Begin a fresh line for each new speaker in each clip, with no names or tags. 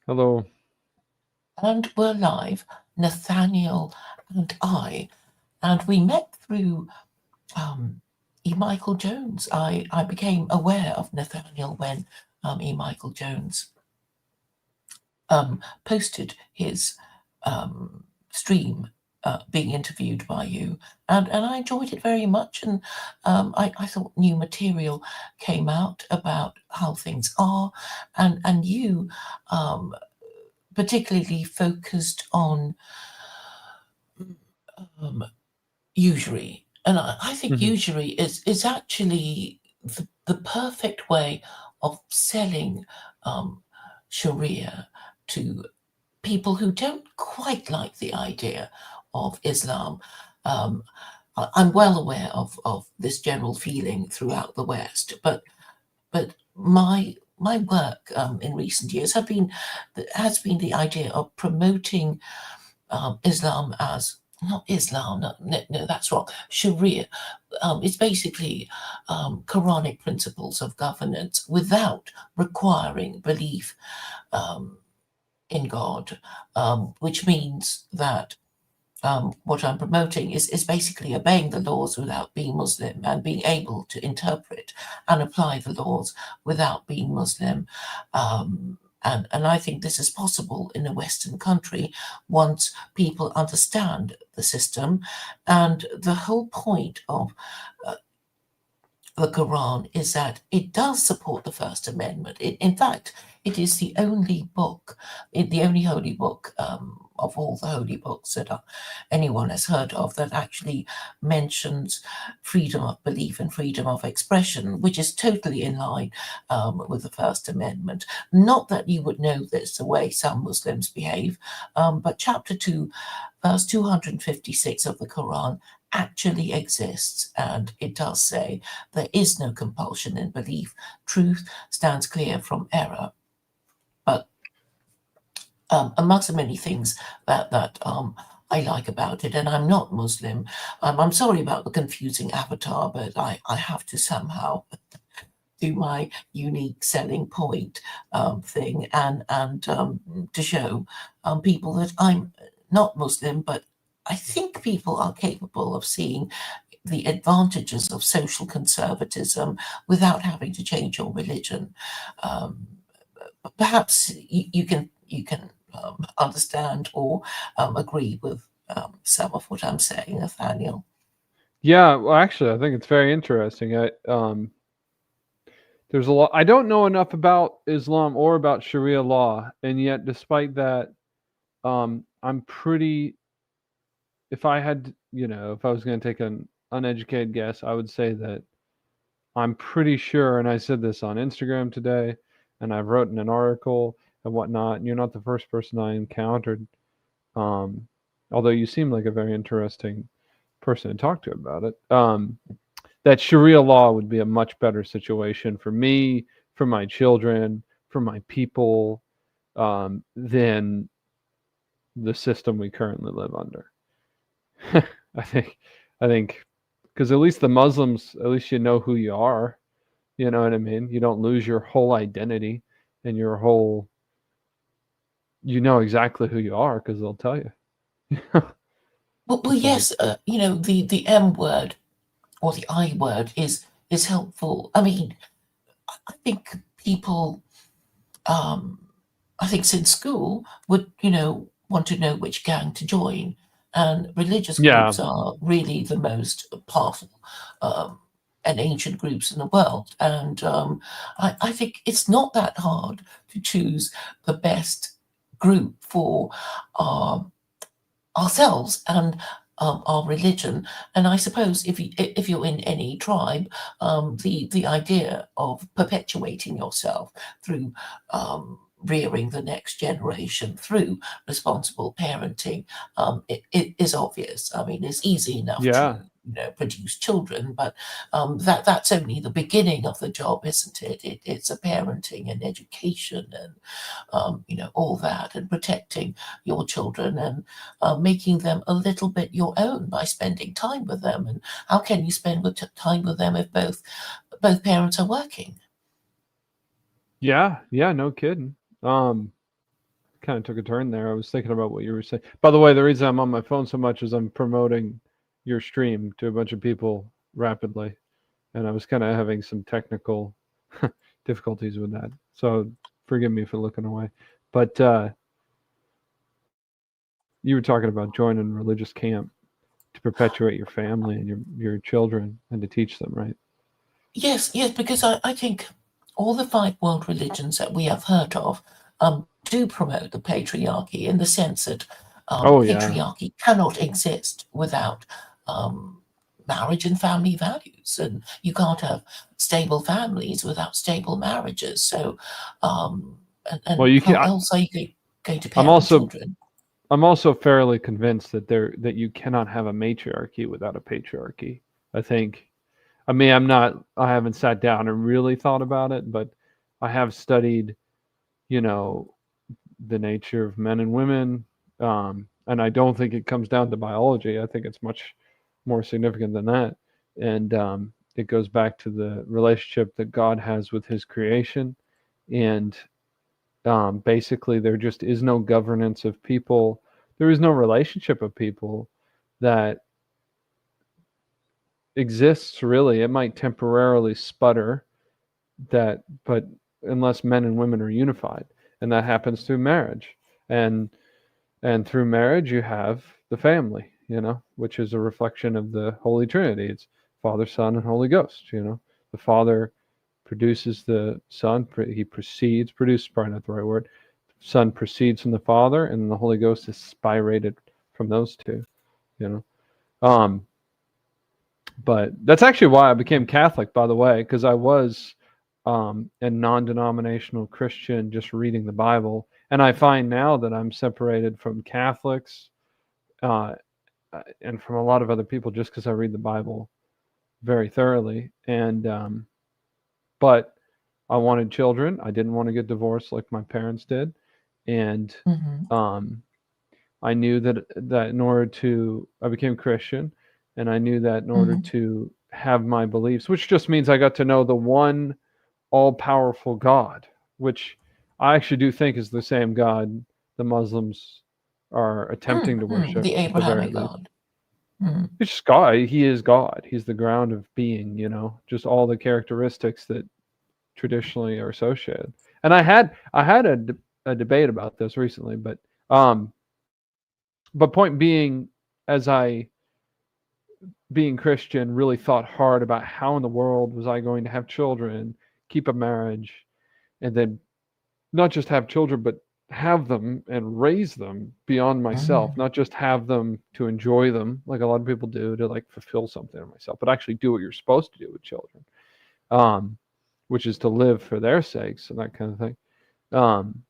Hello.
And we're live, Nathaniel and I. And we met through Michael Jones. I became aware of Nathaniel when Michael Jones posted his stream being interviewed by you, and I enjoyed it very much. And I thought new material came out about how things are, and you particularly focused on um, usury. And I think
Hmm.
usury is actually the perfect way of selling um, Sharia to people who don't quite like the idea of Islam. Um, I'm well aware of this general feeling throughout the West, but my work in recent years has been the idea of promoting Islam as not Islam, no, that's wrong. Sharia. It's basically Quranic principles of governance without requiring belief um, in God, which means that what I'm promoting is basically obeying the laws without being Muslim and being able to interpret and apply the laws without being Muslim. And I think this is possible in a Western country once people understand the system. And the whole point of uh, the Quran is that it does support the First Amendment. In fact, it is the only book, the only holy book of all the holy books that anyone has heard of that actually mentions freedom of belief and freedom of expression, which is totally in line with the First Amendment. Not that you would know this the way some Muslims behave, but Chapter 2, verse 256 of the Quran actually exists, and it does say there is no compulsion in belief. Truth stands clear from error. But amongst the many things that I like about it, and I'm not Muslim. I'm sorry about the confusing avatar, but I have to somehow do my unique selling point thing and to show people that I'm not Muslim, but I think people are capable of seeing the advantages of social conservatism without having to change your religion. Um, Perhaps you can understand or agree with some of what I'm saying, Nathaniel.
Yeah, well, actually, I think it's very interesting. There's a lot. I don't know enough about Islam or about Sharia law, and yet, despite that, I'm pretty. If I had, if I was going to take an uneducated guess, I would say that I'm pretty sure, and I said this on Instagram today, and I've written an article and whatnot. And you're not the first person I encountered. Um, Although you seem like a very interesting person to talk to about it. That Sharia law would be a much better situation for me, for my children, for my people, than the system we currently live under. I think, I think, because at least the Muslims, at least you know who you are. You know what I mean? You don't lose your whole identity and your whole. You know exactly who you are because they'll tell you.
Well,
It's like,
yes, the M word or the I word is helpful. I mean, I think people, um, I think since school would want to know which gang to join, and religious
yeah,
groups are really the most powerful um, and ancient groups in the world, and I think it's not that hard to choose the best group for our ourselves and our religion. And I suppose if you're in any tribe, the idea of perpetuating yourself through rearing the next generation through responsible parenting it is obvious. I mean, it's easy enough to
yeah,
produce children, but that's only the beginning of the job, isn't it? It's a parenting and education and all that, and protecting your children and making them a little bit your own by spending time with them. And how can you spend time with them if both parents are working?
yeah, yeah. No kidding. Um, kind of took a turn there. I was thinking about what you were saying. By the way, the reason I'm on my phone so much is I'm promoting your stream to a bunch of people rapidly, and I was kind of having some technical difficulties with that. So forgive me for looking away. But you were talking about joining religious camp to perpetuate your family and your children and to teach them, right?
Yes, yes, because I think all the five world religions that we have heard of do promote the patriarchy in the sense that
Oh yeah.
patriarchy cannot exist without um, marriage and family values, and you can't have stable families without stable marriages. So,
Well,
and
you can.
how else are you going to
I'm
parent
also
children?
I'm also fairly convinced that you cannot have a matriarchy without a patriarchy. I think. I mean, I haven't sat down and really thought about it, but I have studied, you know, the nature of men and women, and I don't think it comes down to biology. I think it's much more significant than that, and it goes back to the relationship that God has with His creation, and basically there just is no governance of people. There is no relationship of people that exists really. It might temporarily sputter that, but unless men and women are unified, and that happens through marriage, and through marriage you have the family, which is a reflection of the Holy Trinity. It's Father, Son, and Holy Ghost. The Father produces the Son. He proceeds. Produce is probably not the right word. Son proceeds from the Father, and the Holy Ghost is spirated from those two. You um, but that's actually why I became Catholic, by the way, because I was a non-denominational Christian, just reading the Bible, and I find now that I'm separated from Catholics uh, and from a lot of other people just because I read the Bible very thoroughly. And but I wanted children. I didn't want to get divorced like my parents did, and
Hmm.
um, I knew that in order to I became Christian, and I knew that in order
Hmm.
to have my beliefs, which just means I got to know the one all-powerful God, which I actually do think is the same God the Muslims are attempting to
Hmm.
worship
The
at the very
Abrahamic
least.
God. Hmm.
It's just God. He is God. He's the ground of being, just all the characteristics that traditionally are associated. And I had a debate about this recently, um but point being, as I, being Christian, really thought hard about how in the world was I going to have children, keep a marriage, and then not just have children, but have them and raise them beyond myself,
Hmm.
not just have them to enjoy them like a lot of people do to like fulfill something in myself, but actually do what you're supposed to do with children, um, which is to live for their sakes and that kind of thing. Um,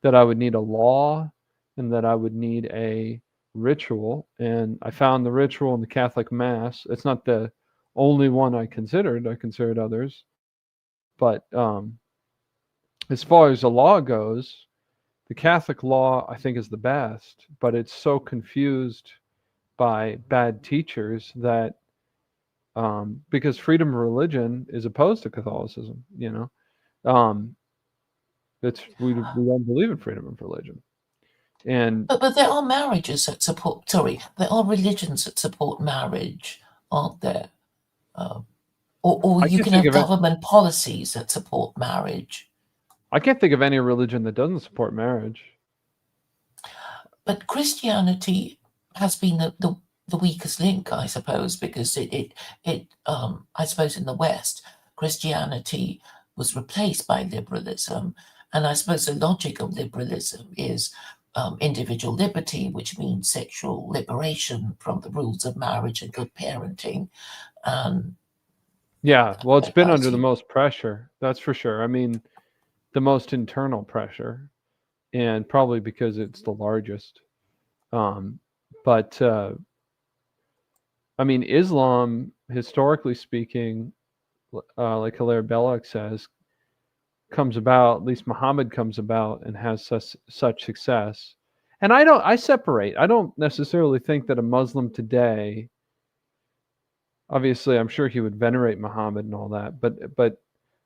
that I would need a law and that I would need a ritual. And I found the ritual in the Catholic Mass. It's not the only one I considered. I considered others. But as far as the law goes, the Catholic law, I think, is the best, but it's so confused by bad teachers that because freedom of religion is opposed to Catholicism, um, we don't believe in freedom of religion, and
But there are marriages that support. Sorry, there are religions that support marriage, aren't there? Um, or
I
you
can't
can
think
have
of it.
government policies that support marriage.
I can't think of any religion that doesn't support marriage.
But Christianity has been the weakest link, I suppose, because I suppose in the West, Christianity was replaced by liberalism. And I suppose the logic of liberalism is individual liberty, which means sexual liberation from the rules of marriage and good parenting. And
Yeah, well, it's been
as
under the
you,
most pressure, that's for sure. I mean, the most internal pressure, and probably because it's the largest. Um, but I mean, Islam, historically speaking, like Hilaire Belloc says, comes about. At least Muhammad comes about and has such success. And I separate. I don't necessarily think that a Muslim today, obviously, I'm sure he would venerate Muhammad and all that, but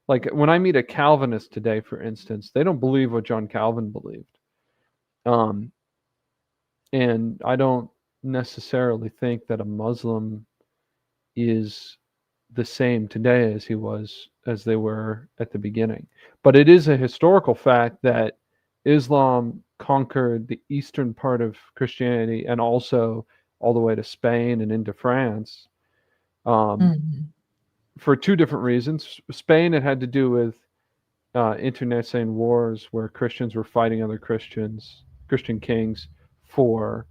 like when I meet a Calvinist today, for instance, they don't believe what John Calvin believed. Um, and I don't necessarily think that a Muslim is the same today as they were at the beginning. But it is a historical fact that Islam conquered the eastern part of Christianity and also all the way to Spain and into France, um,
Mhm.
for two different reasons. Spain, it had to do with internecine wars where Christians were fighting other Christians, Christian kings, for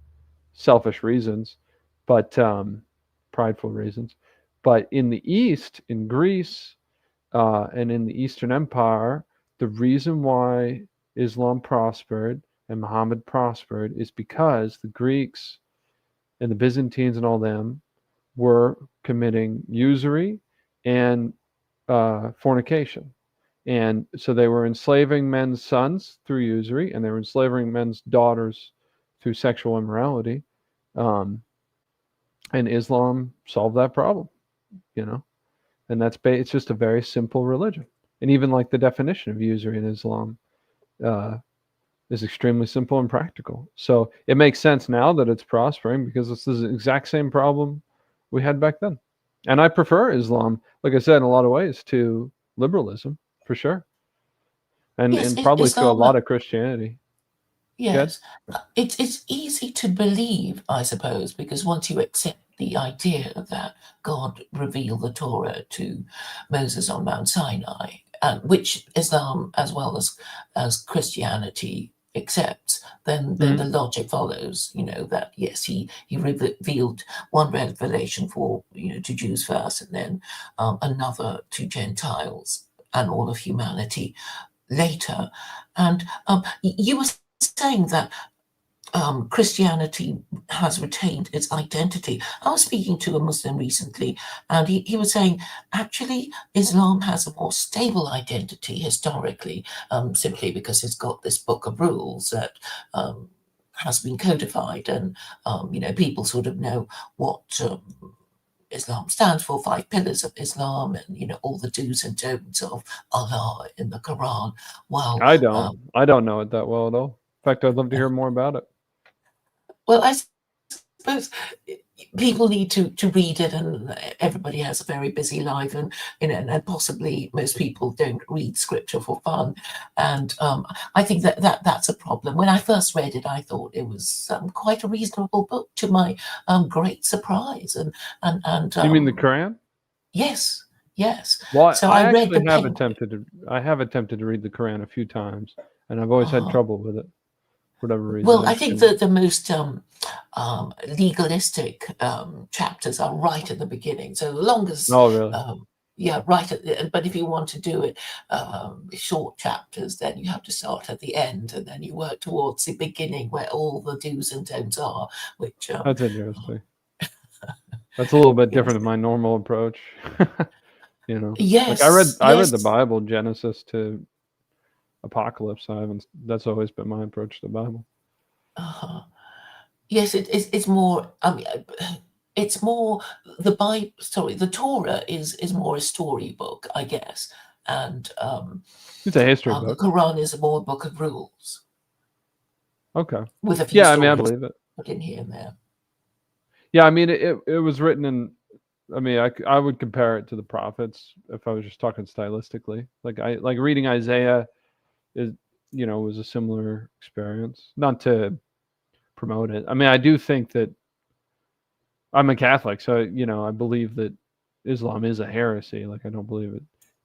selfish reasons, but prideful reasons. But in the East, in Greece, and in the Eastern Empire, the reason why Islam prospered and Muhammad prospered is because the Greeks and the Byzantines and all them were committing usury and fornication. And so they were enslaving men's sons through usury, and they were enslaving men's daughters through sexual immorality. Um, and Islam solved that problem, you know. And it's just a very simple religion. And even like the definition of usury in Islam uh, is extremely simple and practical. So it makes sense now that it's prospering because it's the exact same problem we had back then. And I prefer Islam, like I said, in a lot of ways to liberalism for sure,
Yes,
and probably to a
Islam.
lot of Christianity. Good.
Yes, it's easy to believe, I suppose, because once you accept the idea that God revealed the Torah to Moses on Mount Sinai, and which Islam as well as Christianity accepts, then the
Hmm.
logic follows. You know that yes, he revealed one revelation for to Jews first, and then another to Gentiles and all of humanity later. And you were saying that Christianity has retained its identity. I was speaking to a Muslim recently, and he was saying actually Islam has a more stable identity historically, simply because it's got this book of rules that has been codified, and people sort of know what. Islam stands for, 5 pillars of Islam, and all the do's and don'ts of Allah in the Quran. While
I don't.
um,
I don't know it that well at all. In fact, I'd love to hear more about it.
well, I suppose people need to read it, and everybody has a very busy life, and and possibly most people don't read scripture for fun, and I think that's a problem. When I first read it, I thought it was quite a reasonable book, to my great surprise, and
You mean the Quran?
yes, yes.
Well,
So
I
I read
actually
the
have
Penguin.
attempted to. I have attempted to read the Quran a few times, and I've always had
Uh,
trouble with it for whatever reason.
well,
I
I
just
think
couldn't.
that the most legalistic chapters are right at the beginning. So the longest,
Oh, really?
yeah, right at the. But if you want to do it short chapters, then you have to start at the end, and then you work towards the beginning where all the do's and don'ts are. Which,
That's interesting. That's a little bit
yes,
different than my normal approach. You know, like
yes,
I read
yes.
the Bible, Genesis to Apocalypse. I haven't. That's always been my approach to the Bible.
Uh, yes, it's more. I mean, it's more the Bible. Sorry, the Torah is more a storybook, I guess, and
It's a history
the
book.
Quran is more a book of rules
Okay.
with a few
Yeah, I mean, I
stories
believe it.
put in here and there.
Yeah, I mean, it was written in. I mean, I would compare it to the prophets if I was just talking stylistically. Like reading Isaiah is was a similar experience. Not to promote it. I mean, I do think that I'm a Catholic, so I believe that Islam is a heresy. Like I don't believe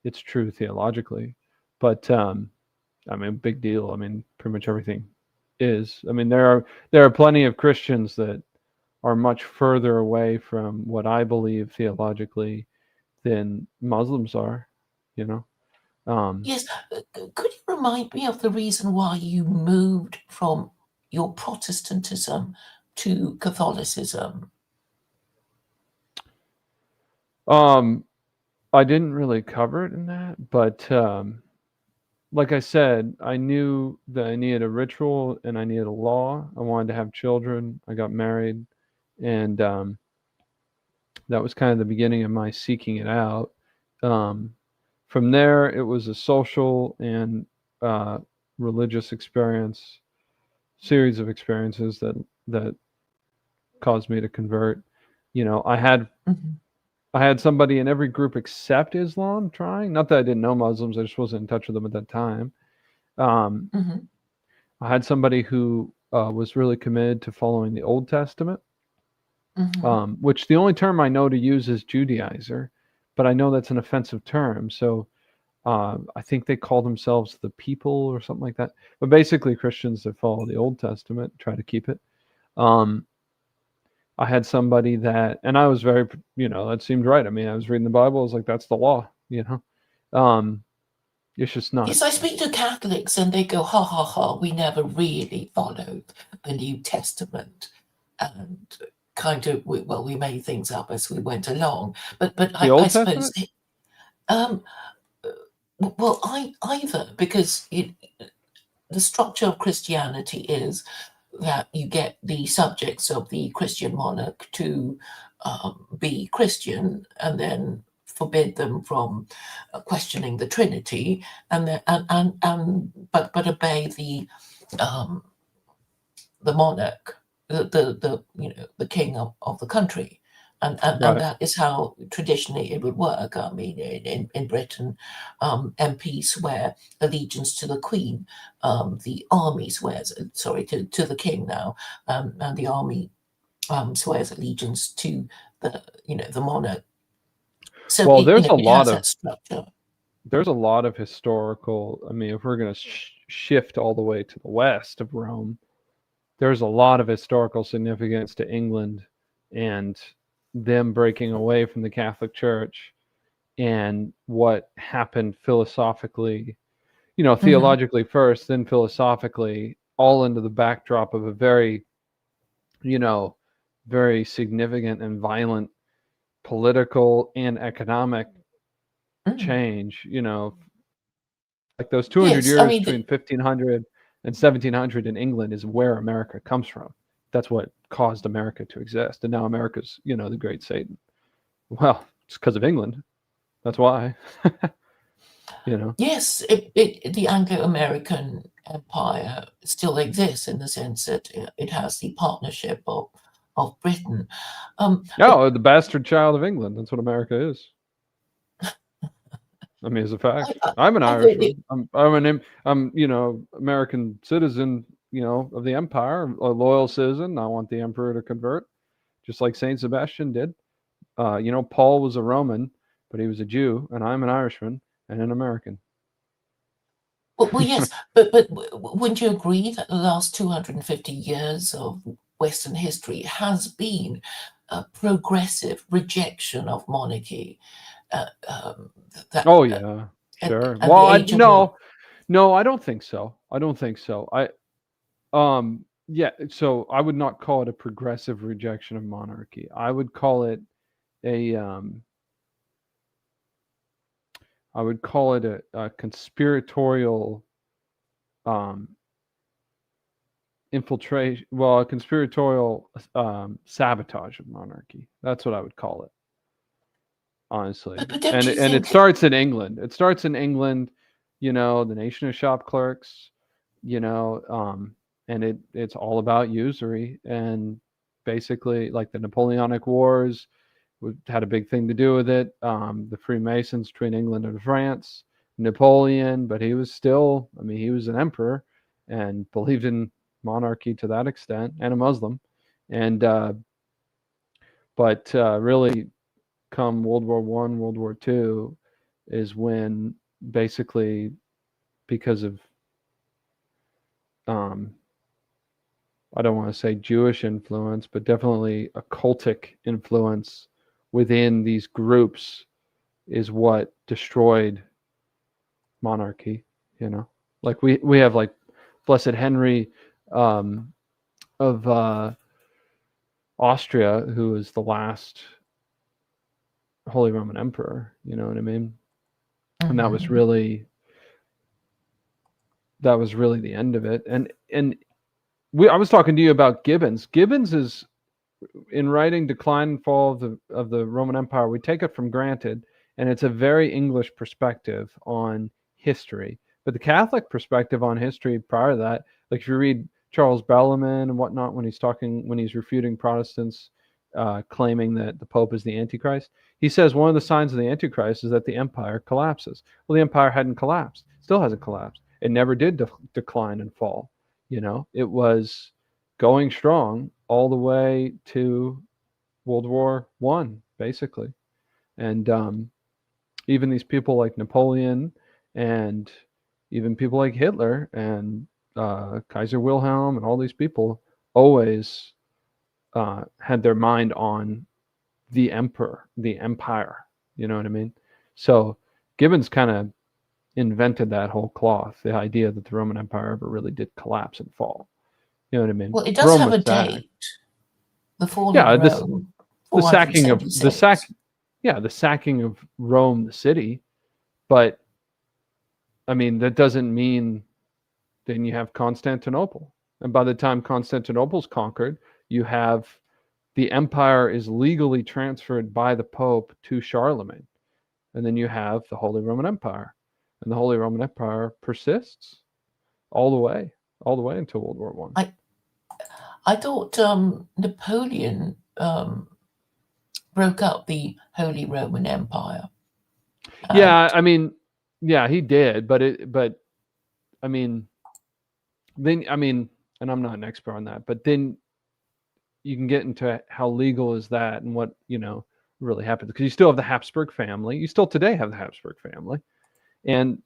it's true theologically, but I mean, big deal. I mean, pretty much everything is. I mean, there are plenty of Christians that are much further away from what I believe theologically than Muslims are. You know, um,
Yes, could you remind me of the reason why you moved from your Protestantism to Catholicism?
um, I didn't really cover it in that, but like I said, I knew that I needed a ritual and I needed a law. I wanted to have children. I got married, and that was kind of the beginning of my seeking it out. Um, from there, it was a social and uh, religious experience. series of experiences that caused me to convert. You know, I had somebody in every group except Islam trying. Not that I didn't know Muslims, I just wasn't in touch with them at that time. Um,
hmm
I had somebody who was really committed to following the Old Testament,
hmm
which the only term I know to use is Judaizer, but I know that's an offensive term. So I think they call themselves the people or something like that. But basically, Christians that follow the Old Testament try to keep it. Um, I had somebody that, and I was very, that seemed right. I mean, I was reading the Bible. I was like, that's the law, It's just not.
Yes, I speak to Catholics and they go, ha ha ha, we never really followed the New Testament. And kind of, we made things up as we went along. But
The
I
Old
suppose,
Testament?
um, well, either, because the structure of Christianity is that you get the subjects of the Christian monarch to be Christian and then forbid them from questioning the Trinity and but obey um, the monarch, the king of the country. And
Right.
that is how traditionally it would work. I mean, in Britain, MPs swear allegiance to the Queen. The army swears, sorry, to the king now, and the army swears allegiance to the monarch. So
Well,
it has that structure.
there's a lot of historical. I mean, if we're going to shift all the way to the west of Rome, there's a lot of historical significance to England and them breaking away from the Catholic Church and what happened philosophically,
hmm
theologically first, then philosophically, all into the backdrop of a very, you know, very significant and violent political and economic
mm.
change, like those 200
Yes, I
years
mean,
between 1500 and 1700 in England is where America comes from. That's what caused America to exist. And now America's, the great Satan. Well, it's because of England. That's why, you know.
yes, the Anglo-American Empire still exists in the sense that it has the partnership of Britain. But
Oh, the bastard child of England. That's what America is. I mean, it's a
I,
fact.
I,
I'm an
I thought it,
Irishman. I'm American citizen, of the empire, a loyal citizen. I want the emperor to convert, just like Saint Sebastian did. Paul was a Roman, but he was a Jew, and I'm an Irishman and an American.
well, yes, but wouldn't you agree that the last 250 years of Western history has been a progressive rejection of monarchy, uh, um, that
Oh yeah, sure.
and the
Well,
age of
no, no, I don't think so. I don't think so. Yeah. So I would not call it a progressive rejection of monarchy. I would call it a a conspiratorial um, infiltration. Well, a conspiratorial sabotage of monarchy. That's what I would call it, honestly.
but don't you
And it
think?
starts in England. It starts in England. The nation of shop clerks. You know, and it's all about usury and basically like the Napoleonic Wars had a big thing to do with it. The Freemasons between England and France, Napoleon, but he was still, I mean, he was an emperor and believed in monarchy to that extent and a Muslim. And, but really, come World War One, World War Two, is when basically because of um, I don't want to say Jewish influence, but definitely a cultic influence within these groups is what destroyed monarchy, you know. Like we have like Blessed Henry um, of Austria, who is the last Holy Roman Emperor. You know what I mean? And
Mhm.
that was really the end of it. And I was talking to you about Gibbons. Gibbons is in writing Decline and Fall of the Roman Empire. We take it from granted, and it's a very English perspective on history. But the Catholic perspective on history prior to that, like if you read Charles Bellarmine and whatnot when he's refuting Protestants, claiming that the Pope is the Antichrist. He says one of the signs of the Antichrist is that the empire collapses. Well, the empire hadn't collapsed, still hasn't collapsed. It never did decline and fall. It was going strong all the way to World War One, basically. And even these people like Napoleon and even people like Hitler and Kaiser Wilhelm and all these people always had their mind on the emperor, the empire. You know what I mean? So Gibbons kind of invented that whole cloth, the idea that the Roman Empire ever really did collapse and fall. You know what I mean?
Well, it does
Rome
have
was
a
static.
date, the fall of
Yeah, this
Rome,
the sacking of the sack
476.
yeah, the sacking of Rome, the city, but I mean that doesn't mean then you have Constantinople. And by the time Constantinople's conquered, you have the empire is legally transferred by the Pope to Charlemagne. And then you have the Holy Roman Empire. And the Holy Roman Empire persists all the way, all the way until World War One.
I thought Napoleon broke up the Holy Roman Empire. And
Yeah, I mean, yeah, he did, but I mean, then I mean, and I'm not an expert on that, but then you can get into how legal is that and what really happened, because you still have the Habsburg family. You still today have the Habsburg family, and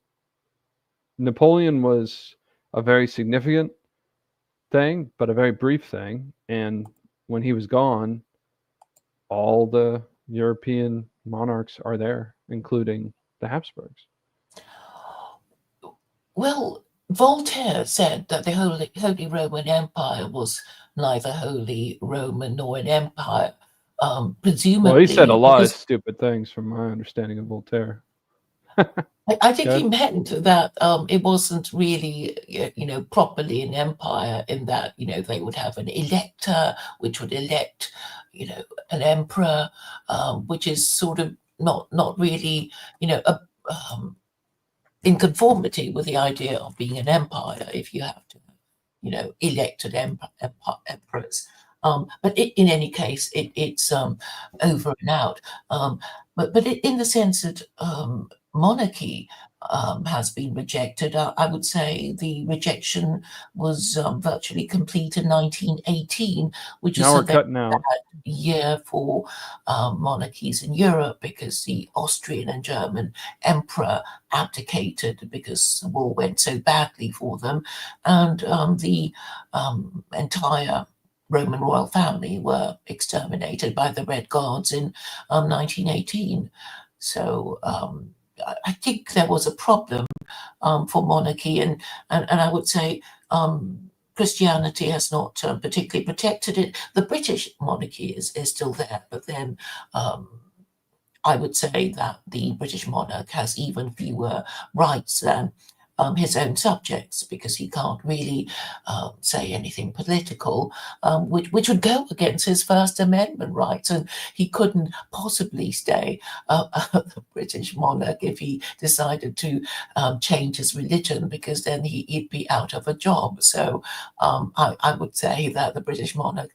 Napoleon was a very significant thing, but a very brief thing. And when he was gone, all the European monarchs are there, including the Habsburgs.
well, Voltaire said that the Holy Roman Empire was neither Holy Roman nor an empire,
Well, he said a
presumably
lot of
because
stupid things from my understanding of Voltaire.
I think he
Good.
meant that it wasn't really, properly an empire in that, they would have an elector, which would elect, an emperor, which is sort of not really, um, in conformity with the idea of being an empire if you have to, elected emperors. But in any case, it's over and out. But in the sense that monarchy has been rejected, I would say the rejection was virtually complete in 1918, which
Now
is a
we're
very
cutting out.
year for monarchies in Europe because the Austrian and German emperor abdicated because the war went so badly for them, and the entire Roman royal family were exterminated by the Red Guards in 1918. So I think there was a problem for monarchy, and I would say Christianity has not particularly protected it. The British monarchy is still there, but then I would say that the British monarch has even fewer rights than his own subjects because he can't really say anything political, which would go against his First Amendment rights. And he couldn't possibly stay the British monarch if he decided to change his religion because then he'd be out of a job. So I would say that the British monarch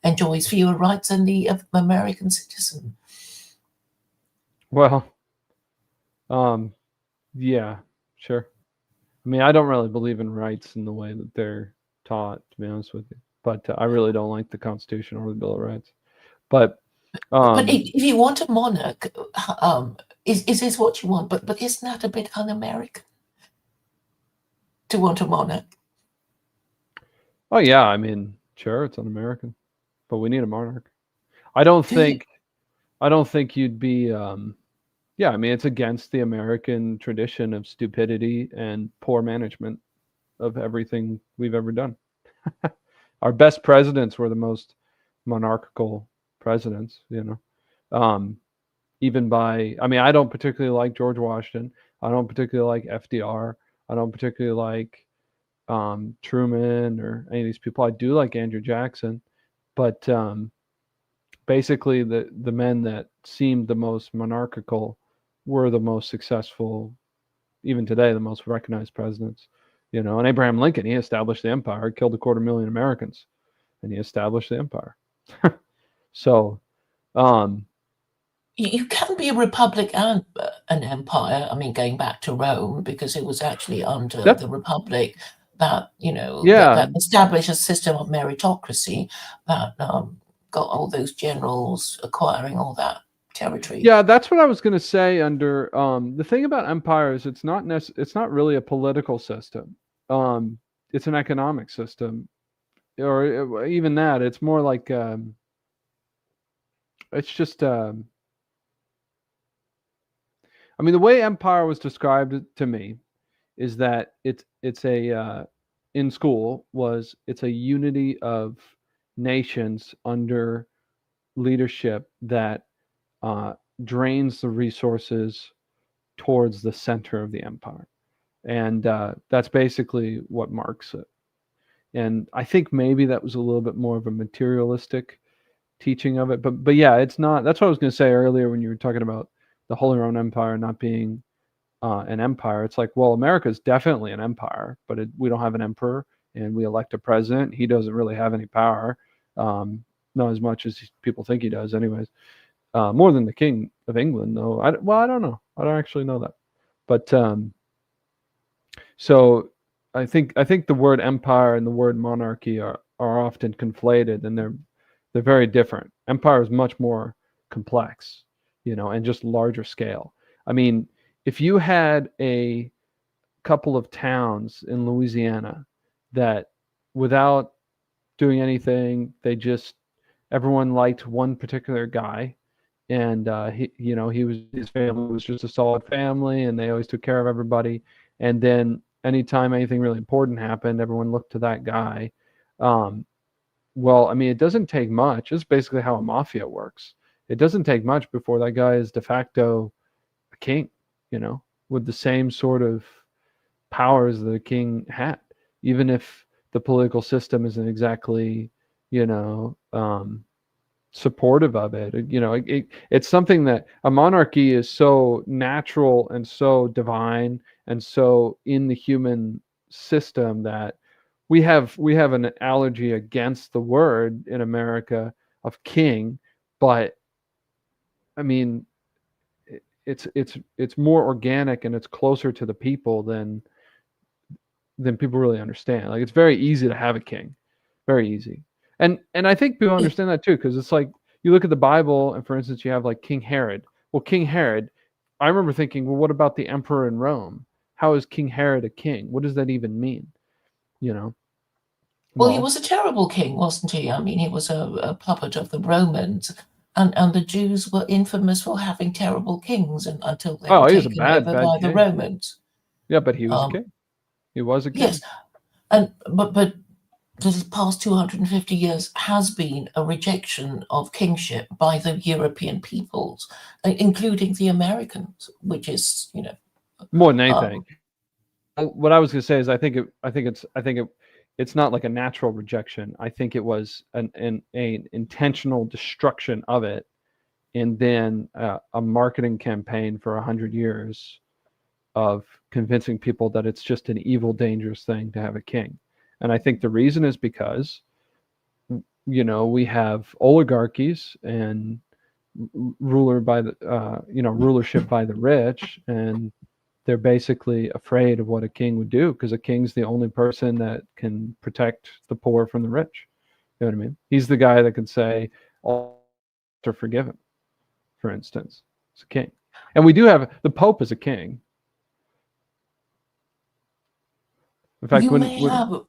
enjoys fewer rights than the American citizen.
Well, yeah, sure. I mean, I don't really believe in rights in the way that they're taught, to be honest with you. But I really don't like the Constitution or the Bill of Rights. But
But
um,
if you want a monarch, is this what you want? But isn't that a bit un-American to want a monarch?
oh yeah, I mean, sure, it's un-American, but we need a monarch. I don't
Do you?
think I don't think you'd be. Yeah, I mean, it's against the American tradition of stupidity and poor management of everything we've ever done. Our best presidents were the most monarchical presidents, even by, I mean, I don't particularly like George Washington. I don't particularly like FDR. I don't particularly like Truman or any of these people. I do like Andrew Jackson, but basically the men that seemed the most monarchical were the most successful, even today, the most recognized presidents. And Abraham Lincoln, he established the empire, killed 250,000 Americans, and he established the empire. So, um,
You can be a republic and an empire. I mean, going back to Rome, because it was actually under
that
the republic that
yeah,
that established a system of meritocracy that got all those generals acquiring all that territory.
yeah, that's what I was going to say. Under the thing about empire is it's not really a political system. It's an economic system, or even that. It's more like it's just. I mean, the way empire was described to me is that it's a in school was it's a unity of nations under leadership that uh, drains the resources towards the center of the empire, and that's basically what marks it. And I think maybe that was a little bit more of a materialistic teaching of it, but yeah, it's not. That's what I was going to say earlier when you were talking about the Holy Roman Empire not being an empire. It's like, well, America is definitely an empire, but we don't have an emperor, and we elect a president. He doesn't really have any power, um, not as much as people think he does, anyways. More than the King of England, though. Well, I don't know. I don't actually know that, but so I think the word empire and the word monarchy are often conflated, and they're very different. Empire is much more complex, and just larger scale. I mean, if you had a couple of towns in Louisiana that, without doing anything, everyone liked one particular guy, and his family was just a solid family, and they always took care of everybody. And then anytime anything really important happened, everyone looked to that guy. Um, well, I mean, it doesn't take much. It's basically how a mafia works. It doesn't take much before that guy is de facto a king, with the same sort of powers that a king had, even if the political system isn't exactly, you know, um, supportive of it. It's something that a monarchy is so natural and so divine and so in the human system that we have an allergy against the word in America of king, but I mean it's more organic and it's closer to the people than people really understand. Like, it's very easy to have a king, very easy. And I think people understand that too, because it's like you look at the Bible, and for instance, you have like King Herod. Well, King Herod, I remember thinking, well, what about the emperor in Rome? How is King Herod a king? What does that even mean? You know?
Well, he
Well,
was a terrible king, wasn't he? I mean, he was a puppet of the Romans, and the Jews were infamous for having terrible kings, and until they were
oh, he was a
taken
bad,
over
bad
by the
king.
Romans.
Yeah, but he was a
Um,
king. He was a
yes,
king.
and but the past 250 years has been a rejection of kingship by the European peoples, including the Americans, which is,
More than anything.
um,
What I was gonna say is it's not like a natural rejection. I think it was an intentional destruction of it, and then a marketing campaign for 100 years of convincing people that it's just an evil, dangerous thing to have a king. And I think the reason is because we have oligarchies and rulership by the rich, and they're basically afraid of what a king would do, because a king's the only person that can protect the poor from the rich. You know what I mean? He's the guy that can say all are forgiven, for instance. It's a king. And we do have the Pope as a king. In fact,
you may have.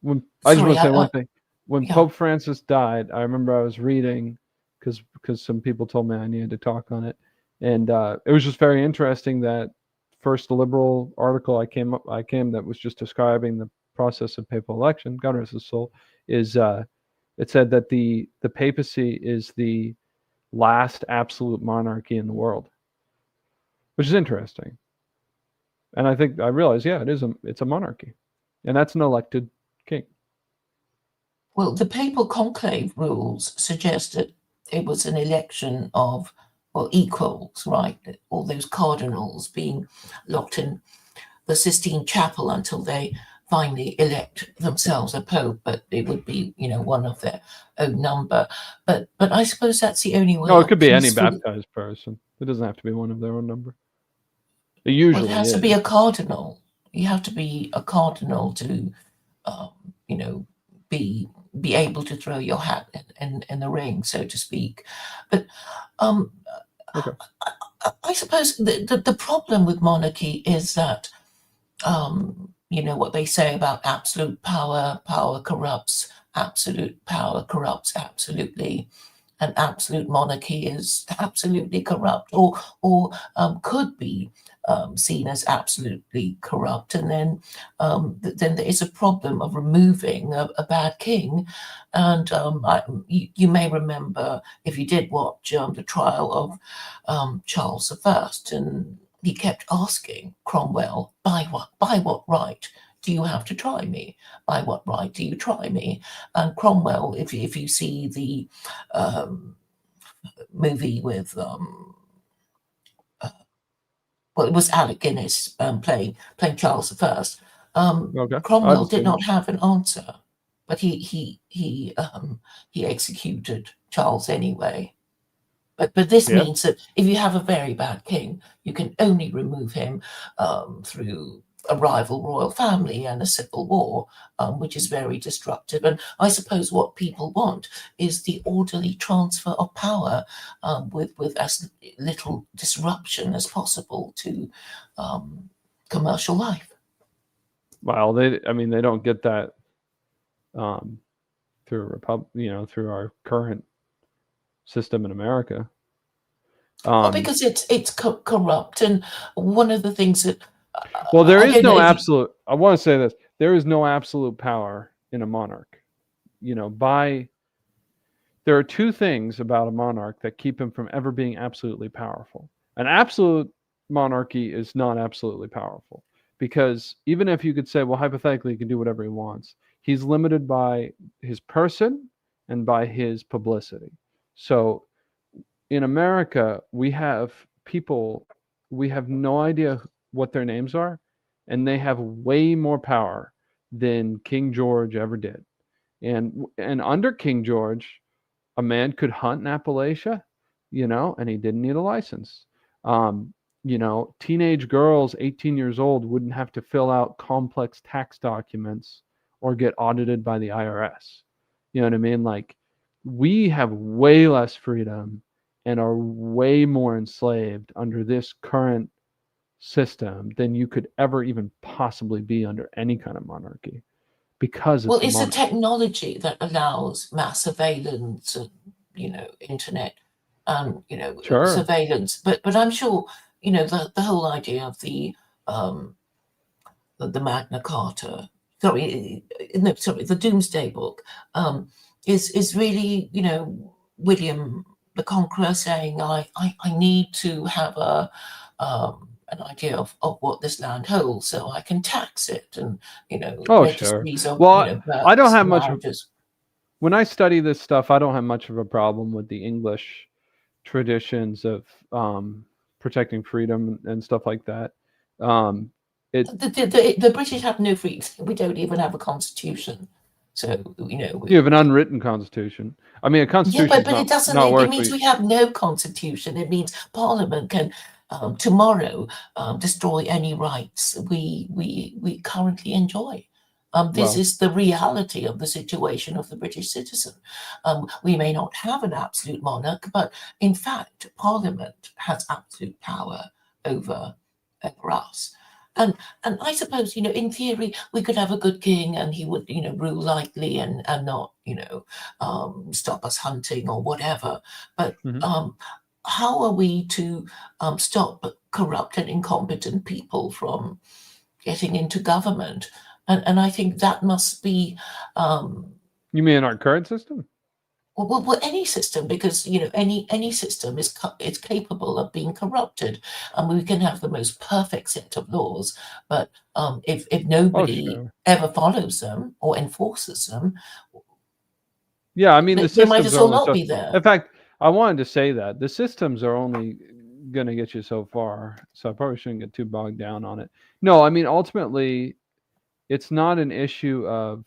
when I just
Sorry,
want to say one thing. When
yeah.
Pope Francis died, I remember I was reading, because some people told me I needed to talk on it, and it was just very interesting that first liberal article I came that was just describing the process of papal election. God rest his soul. Is it said that the papacy is the last absolute monarchy in the world, which is interesting. And I realized, yeah, it's a monarchy, and that's an elected king.
Well, the papal conclave rules suggest that it was an election of, well, equals, right? All those cardinals being locked in. the Sistine Chapel until they finally elect themselves a pope, but it would be, one of their own number. But I suppose that's the only way
No, it
of
could be any
peacefully.
baptized person. It doesn't have to be one of their own number. It
Well, it
usually
has to be
is.
a cardinal. You have to be a cardinal to, um, you know, be be able to throw your hat in the ring, so to speak. But um,
Okay.
I suppose the problem with monarchy is that, what they say about absolute power, power corrupts, absolute power corrupts absolutely, and absolute monarchy is absolutely corrupt, or could be seen as absolutely corrupt. And then there is a problem of removing a bad king. And you may remember, if you did watch the trial of Charles I, and he kept asking Cromwell, by what right do you have to try me? By what right do you try me? And Cromwell, if you see the um, movie with, uh, well, it was Alec Guinness playing Charles I.
Okay. I
Cromwell
haven't
did
seen it.
not have an answer, but he executed Charles anyway. But this
Yeah.
means that if you have a very bad king, you can only remove him through a rival royal family and a civil war, which is very destructive. And I suppose what people want is the orderly transfer of power, with as little disruption as possible to um, commercial life.
Well, I mean, they don't get that um, through through our current system in America.
Well,
Um,
because it's corrupt, and one of the things that
well, there
I
is
don't know
no
if you.
absolute. I want to say this: there is no absolute power in a monarch. By there are two things about a monarch that keep him from ever being absolutely powerful. An absolute monarchy is not absolutely powerful because even if you could say, well, hypothetically, he can do whatever he wants, he's limited by his person and by his publicity. So in America, we have people, we have no idea what their names are, and they have way more power than King George ever did. And under King George, a man could hunt in Appalachia, and he didn't need a license. Teenage girls, 18 years old, wouldn't have to fill out complex tax documents or get audited by the IRS. You know what I mean? Like, we have way less freedom and are way more enslaved under this current system than you could ever even possibly be under any kind of monarchy because
Well,
it's a
it's the
monarchy.
technology that allows mass surveillance and, internet and,
Sure.
surveillance. But I'm sure, the whole idea of the Magna Carta, sorry, no, sorry, the Doomsday Book, is really, William the Conqueror saying, I need to have an idea of what this land holds so I can tax it, and,
Oh, sure.
registries of,
Well, I don't
births
have
and
much of
marriages.
when I study this stuff, I don't have much of a problem with the English traditions of protecting freedom and stuff like that. Um, it
The British have no freedom. We don't even have a constitution. So,
You have an unwritten constitution. I mean, a
yeah,
constitution's
but it
not
doesn't.
not
It
worth
means
we.
we have no constitution. It means Parliament can, tomorrow, destroy any rights we currently enjoy. This
Well,
is the reality of the situation of the British citizen. We may not have an absolute monarch, but in fact, Parliament has absolute power over us. And and I suppose, in theory, we could have a good king, and he would, rule lightly, and not, stop us hunting or whatever. But
mhm.
how are we to stop corrupt and incompetent people from getting into government? And I think that must be, um,
You mean our current system?
well, any system, because any system is capable of being corrupted, and we can have the most perfect set of laws, but if
Oh,
nobody
sure.
ever follows them or enforces them,
Yeah, I mean, the
they might
systems
as
are
well
only
not
so.
be there.
In fact, I wanted to say that the systems are only gonna get you so far. So I probably shouldn't get too bogged down on it. No, I mean ultimately, it's not an issue of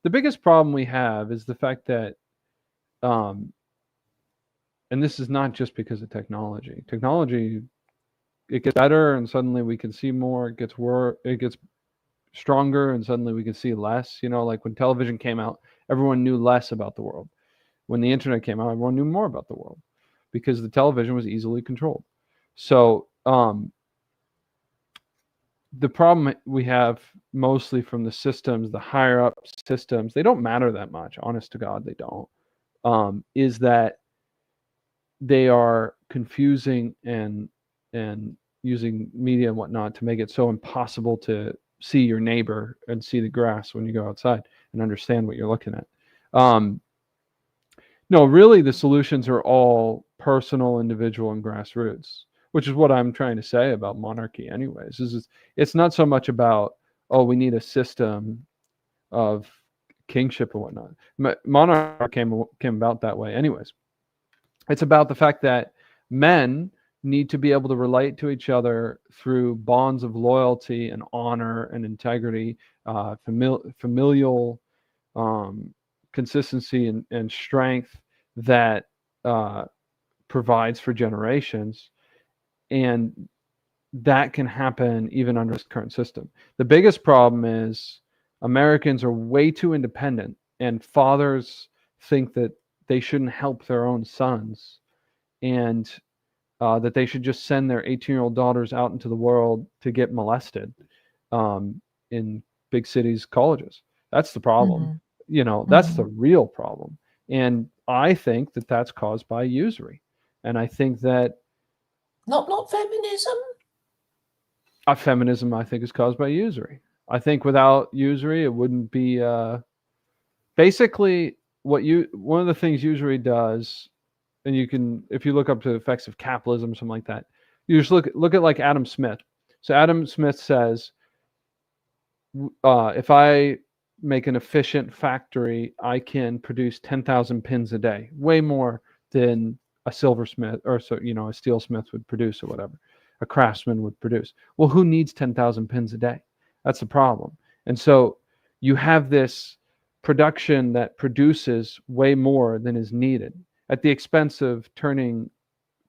the biggest problem we have is the fact that, um, and this is not just because of technology. Technology, it gets better, and suddenly we can see more. It gets stronger, and suddenly we can see less. You know, like when television came out, everyone knew less about the world. When the internet came out, everyone knew more about the world because the television was easily controlled. So the problem we have mostly from the systems, the higher up systems, they don't matter that much. Honest to God, they don't. Is that they are confusing and using media and whatnot to make it so impossible to see your neighbor and see the grass when you go outside and understand what you're looking at. Um, no, really, the solutions are all personal, individual, and grassroots, which is what I'm trying to say about monarchy, anyways. It's not so much about, oh, we need a system of kingship and whatnot. Monarchy came about that way, anyways. It's about the fact that men need to be able to relate to each other through bonds of loyalty and honor and integrity, familial consistency and strength that uh, provides for generations. And that can happen even under this current system. The biggest problem is Americans are way too independent, and fathers think that they shouldn't help their own sons, and that they should just send their 18-year-old daughters out into the world to get molested in big cities colleges. That's the problem.
Mhm.
You know, that's the
Mhm.
real problem. And I think that that's caused by usury. And I think that
Not feminism.
feminism, I think, is caused by usury. I think without usury, it wouldn't be basically one of the things usury does, and you can, if you look up to the effects of capitalism, something like that, you just look at like Adam Smith. So Adam Smith says, if I make an efficient factory, I can produce 10,000 pins a day, way more than a silversmith or so, you know, a steelsmith would produce or whatever, a craftsman would produce. Well, who needs 10,000 pins a day? That's the problem. And so you have this production that produces way more than is needed at the expense of turning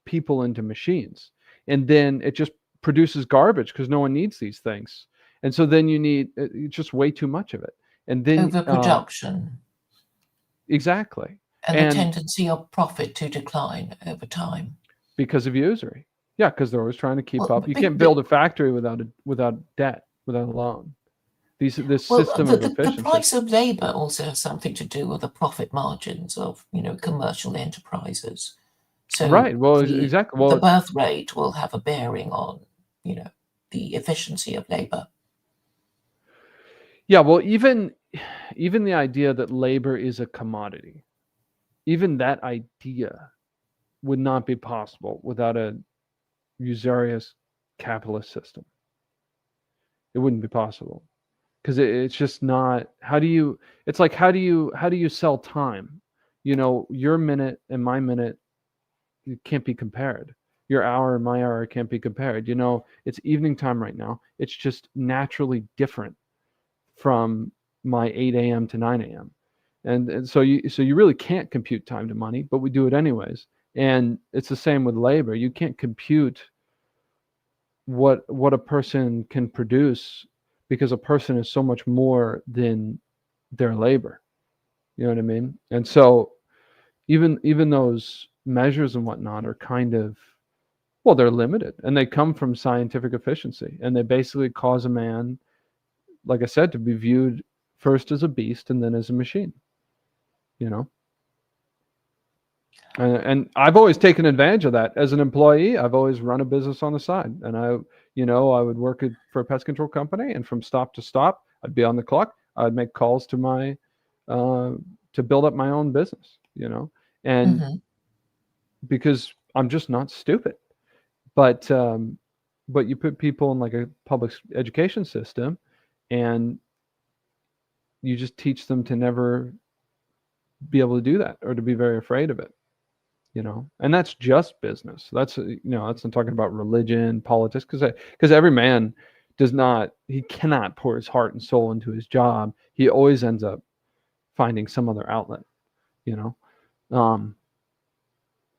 people into machines. And then it just produces garbage because no one needs these things. And so then you need it's just way too much of it. And then
Overproduction
exactly.
and the
And
tendency of profit to decline over time.
because of usury. Yeah, because they're always trying to keep
Well,
up. You can't build a factory without debt, without a loan. This
well,
system of
the
efficiency.
price of labour also has something to do with the profit margins of commercial enterprises. So
Right. Well,
the
exactly.
the
Well,
birth rate will have a bearing on you know the efficiency of labour.
yeah. Well, even the idea that labor is a commodity, even that idea would not be possible without a usurious capitalist system. It wouldn't be possible because it's just not. How do you? It's like how do you sell time? You know, your minute and my minute can't be compared. Your hour and my hour can't be compared. You know, it's evening time right now. It's just naturally different from my 8 a.m. to 9 a.m. And so you really can't compute time to money, but we do it anyways. And it's the same with labor. You can't compute what a person can produce because a person is so much more than their labor. You know what I mean? And so even those measures and whatnot are kind of, well, they're limited and they come from scientific efficiency, and they basically cause a man, like I said, to be viewed first as a beast and then as a machine. You know, and I've always taken advantage of that as an employee. I've always run a business on the side, and I would work for a pest control company, and from stop to stop, I'd be on the clock. I'd make calls to my uh, to build up my own business. You know, and
Hmm.
because I'm just not stupid, but you put people in like a public education system, and you just teach them to never be able to do that or to be very afraid of it. and that's just business. That's that's not talking about religion, politics, because every man he cannot pour his heart and soul into his job. He always ends up finding some other outlet. You know,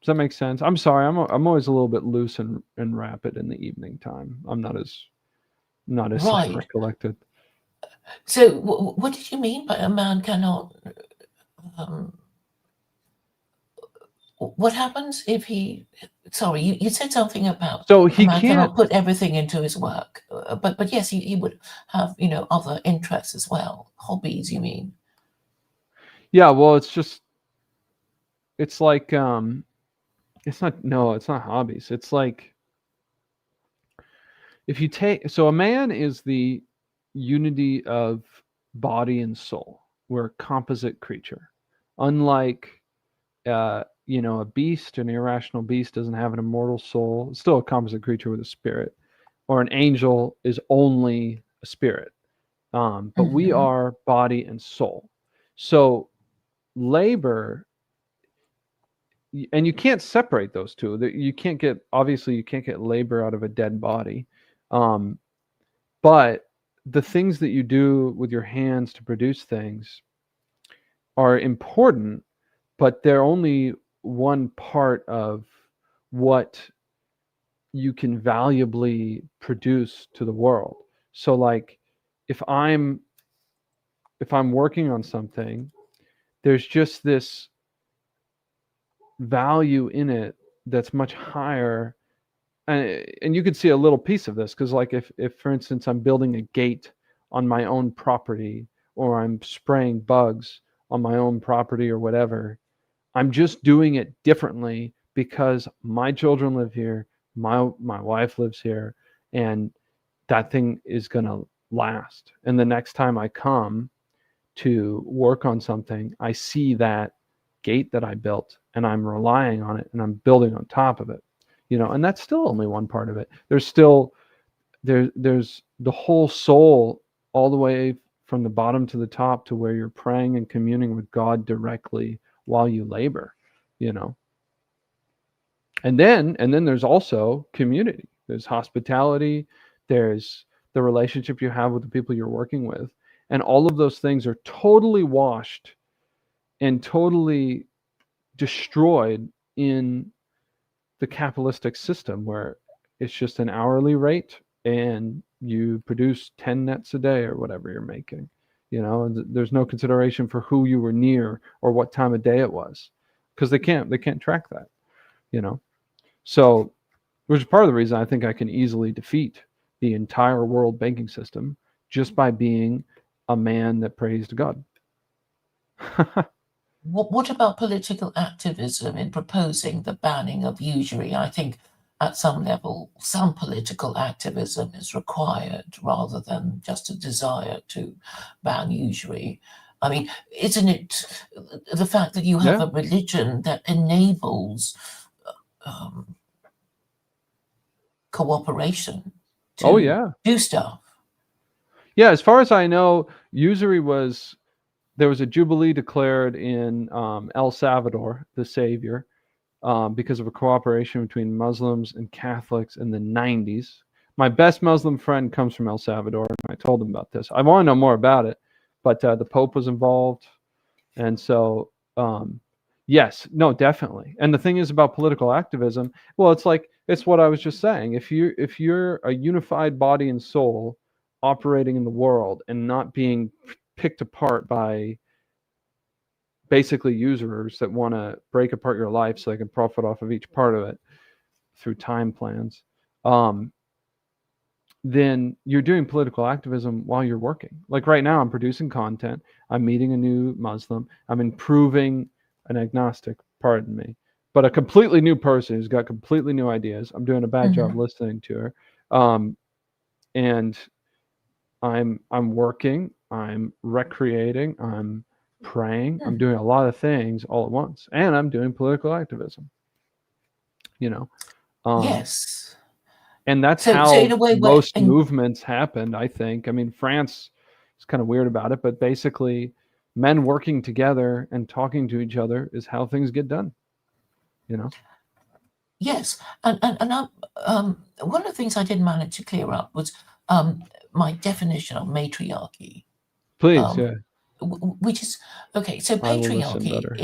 does that make sense? I'm sorry, I'm always a little bit loose and rapid in the evening time. I'm not as
Right.
self-recollected.
So, what did you mean by a man cannot? Um, what happens if he? Sorry, you said something about
So
a
he
man
can't.
cannot put everything into his work, but yes, he would have other interests as well, hobbies. You mean?
Yeah, well, it's like it's not, no, it's not hobbies. It's like, if you take, so a man is the unity of body and soul. We're a composite creature. Unlike a beast, an irrational beast doesn't have an immortal soul. It's still a composite creature with a spirit. Or an angel is only a spirit. But we
Hmm.
are body and soul. So labor, and you can't separate those two. You can't get, obviously you can't get labor out of a dead body. Um, but the things that you do with your hands to produce things are important, but they're only one part of what you can valuably produce to the world. So like, if I'm if I'm working on something, there's just this value in it that's much higher. And you could see a little piece of this, because like, if for instance I'm building a gate on my own property, or I'm spraying bugs on my own property or whatever, I'm just doing it differently because my children live here, my wife lives here, and that thing is going to last. And the next time I come to work on something, I see that gate that I built, and I'm relying on it, and I'm building on top of it. And that's still only one part of it. There's the whole soul, all the way from the bottom to the top, to where you're praying and communing with God directly while you labor, you know. And then there's also community. There's hospitality, there's the relationship you have with the people you're working with. And all of those things are totally washed and totally destroyed in the capitalistic system, where it's just an hourly rate and you produce 10 nets a day or whatever you're making. And there's no consideration for who you were near or what time of day it was, because they can't track that, you know. So, which is part of the reason I think I can easily defeat the entire world banking system just by being a man that prays to God.
What about political activism in proposing the banning of usury? I think at some level, some political activism is required rather than just a desire to ban usury. I mean, isn't it the fact that you have
Yeah.
a religion that enables um, cooperation
Oh
to
yeah.
do stuff?
Yeah, as far as I know, usury was there was a jubilee declared in El Salvador, the Savior, because of a cooperation between Muslims and Catholics in the 90s. My best Muslim friend comes from El Salvador, and I told him about this. I want to know more about it, but the Pope was involved, and so yes, no, definitely. And the thing is about political activism, well, it's what I was just saying. If you're a unified body and soul operating in the world and not being picked apart by basically usurers that want to break apart your life so they can profit off of each part of it through time plans, um, then you're doing political activism while you're working. Like right now, I'm producing content. I'm meeting a new Muslim. I'm improving an agnostic, pardon me, but a completely new person who's got completely new ideas. I'm doing a bad job
Mhm.
listening to her. And I'm working, I'm recreating, I'm praying, I'm
Hmm.
doing a lot of things all at once, and I'm doing political activism. You know, um,
Yes.
and that's
So in
how
a way, where
most movements happened. I think. I mean, France is kind of weird about it, but basically, men working together and talking to each other is how things get done. you know?
Yes, one of the things I didn't manage to clear up was my definition of matriarchy,
Please,
um,
yeah.
which is okay. So
I will listen
patriarchy
better.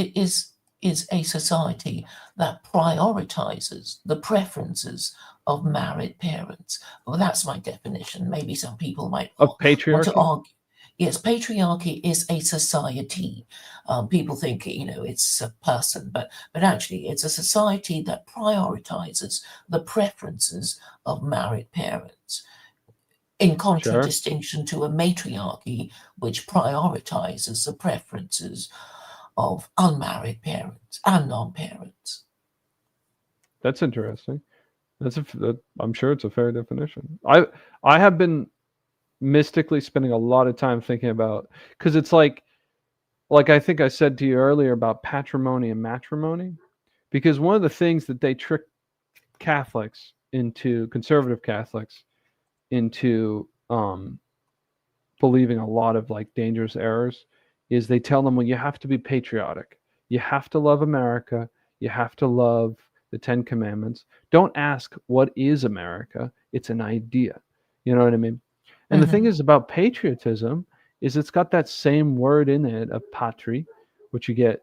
is a society that prioritizes the preferences of married parents. Well, that's my definition. Maybe some people might
Of
want to
patriarchy?
argue. Yes, patriarchy is a society. People think it's a person, but actually it's a society that prioritizes the preferences of married parents, in
Sure.
contradistinction to a matriarchy which prioritizes the preferences of unmarried parents and non-parents.
That's interesting. I'm sure it's a fair definition. I have been mystically spending a lot of time thinking about, because it's like I think I said to you earlier about patrimony and matrimony, because one of the things that they trick Catholics into, conservative Catholics into believing a lot of like dangerous errors, is they tell them, well, you have to be patriotic, you have to love America, you have to love the Ten Commandments. Don't ask what is America, it's an idea. You know what I mean? And the thing
Hmm.
is about patriotism is it's got that same word in it of patri, which you get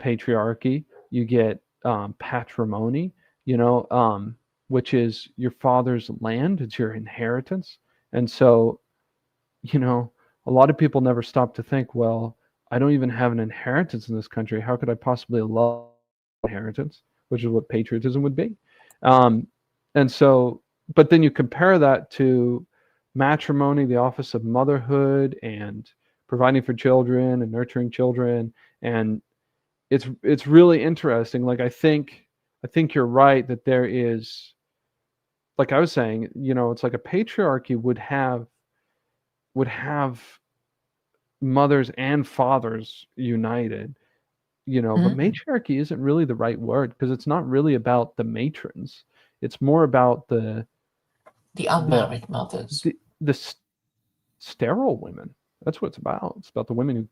patriarchy, you get patrimony, you know, which is your father's land, it's your inheritance. And so, you know, a lot of people never stop to think, well, I don't even have an inheritance in this country. How could I possibly love inheritance, which is what patriotism would be? Um, and so, but then you compare that to matrimony, the office of motherhood, and providing for children and nurturing children, and it's really interesting. Like I think you're right that there is, like I was saying, it's like a patriarchy would have mothers and fathers united, but
Hmm.
matriarchy isn't really the right word because it's not really about the matrons. It's more about
The
the
unmarried mothers.
the sterile women. That's what it's about. It's about the women who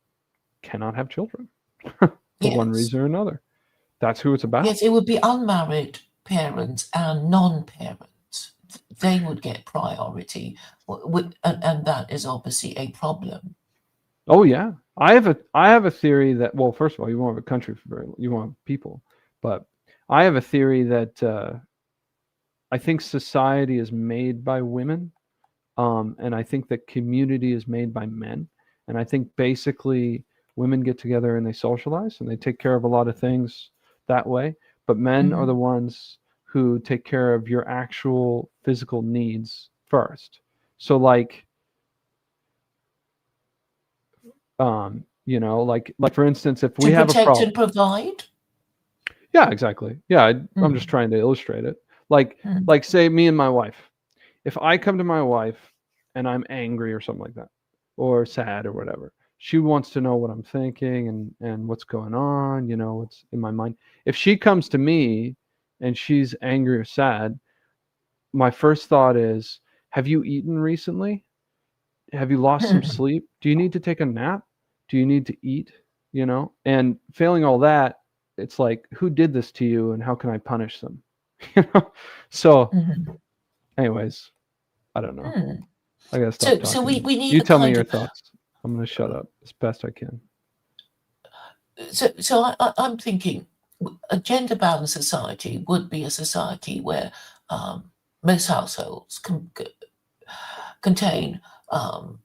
cannot have children for one
Yes.
reason or another. That's who it's about.
Yes, it would be unmarried parents and non-parents. They would get priority, and that is obviously a problem.
Oh yeah, I have a theory that, well, first of all, you won't have a country for very, you won't have people, but I have a theory that I think society is made by women, and I think that community is made by men, and I think basically women get together and they socialize and they take care of a lot of things that way, but men are the
Hmm.
ones who take care of your actual physical needs first. So like like for instance, if
To
we have a
protect
problem.
and provide.
Yeah, exactly. Yeah, I'm just
Mm.
trying to illustrate it. Like
Mm.
like say me and my wife. If I come to my wife and I'm angry or something like that, or sad or whatever, she wants to know what I'm thinking and what's going on, what's in my mind. If she comes to me and she's angry or sad, my first thought is, "Have you eaten recently? Have you lost some sleep? Do you need to take a nap? Do you need to eat?" And failing all that, it's like, who did this to you and how can I punish them? you know so
Mhm.
anyways, I don't know.
Mm.
I gotta stop
So we,
talking.
we need
You
a
tell me
kind
your
of
thoughts. I'm gonna shut up as best I can.
I'm thinking a gender balanced society would be a society where most households contain um,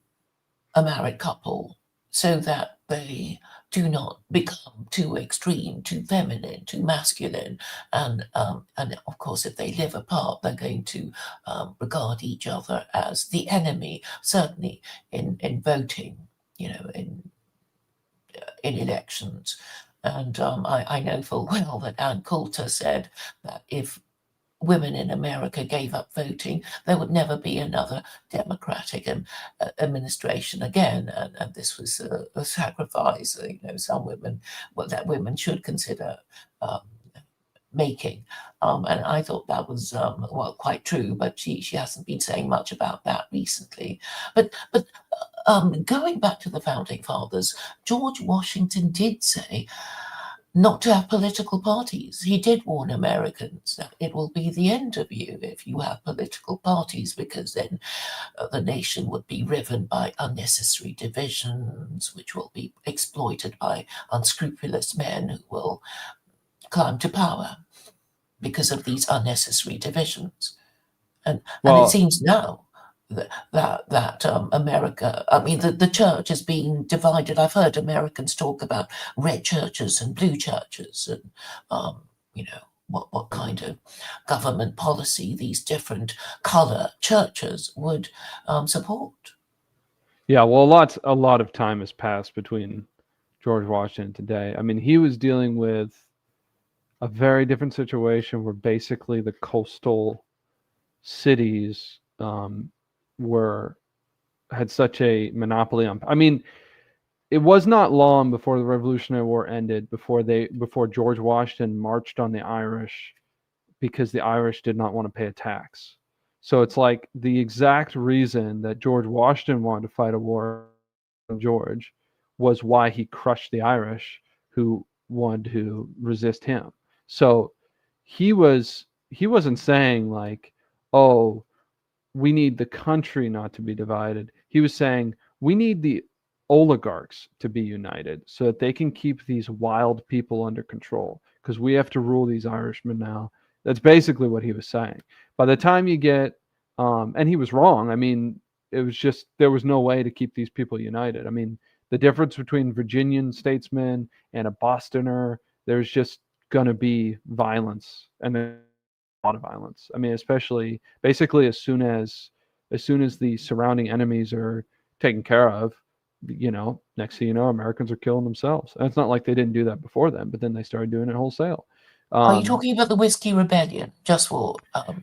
a married couple so that they do not become too extreme, too feminine, too masculine, and of course, if they live apart, they're going to regard each other as the enemy. Certainly, in voting, in elections. And I know full well that Ann Coulter said that if women in America gave up voting, there would never be another Democratic administration again. And this was a sacrifice, some women, well, that women should consider um, making. And I thought that was, well, quite true, but she hasn't been saying much about that recently. But going back to the founding fathers, George Washington did say not to have political parties. He did warn Americans that it will be the end of you if you have political parties, because then the nation would be riven by unnecessary divisions, which will be exploited by unscrupulous men who will climb to power because of these unnecessary divisions. And it
Well,
seems now that America, I mean, the church is being divided. I've heard Americans talk about red churches and blue churches, and um, what kind of government policy these different color churches would support.
yeah, well, a lot of time has passed between George Washington and today. I mean, he was dealing with a very different situation where basically the coastal cities were had such a monopoly on. I mean, it was not long before the Revolutionary War ended before George Washington marched on the Irish because the Irish did not want to pay a tax. So it's like the exact reason that George Washington wanted to fight a war on George was why he crushed the Irish who wanted to resist him. So he wasn't saying like, "Oh, we need the country not to be divided." He was saying we need the oligarchs to be united so that they can keep these wild people under control because we have to rule these Irishmen now. That's basically what he was saying. By the time you get, and he was wrong. I mean, it was just there was no way to keep these people united. I mean, the difference between Virginian statesmen and a Bostoner, there's just going to be violence, and there's a lot of violence. I mean, especially basically as soon as the surrounding enemies are taken care of, next thing you know, Americans are killing themselves. And it's not like they didn't do that before then, but then they started doing it wholesale.
Are you
Um,
talking about the Whiskey Rebellion? Just for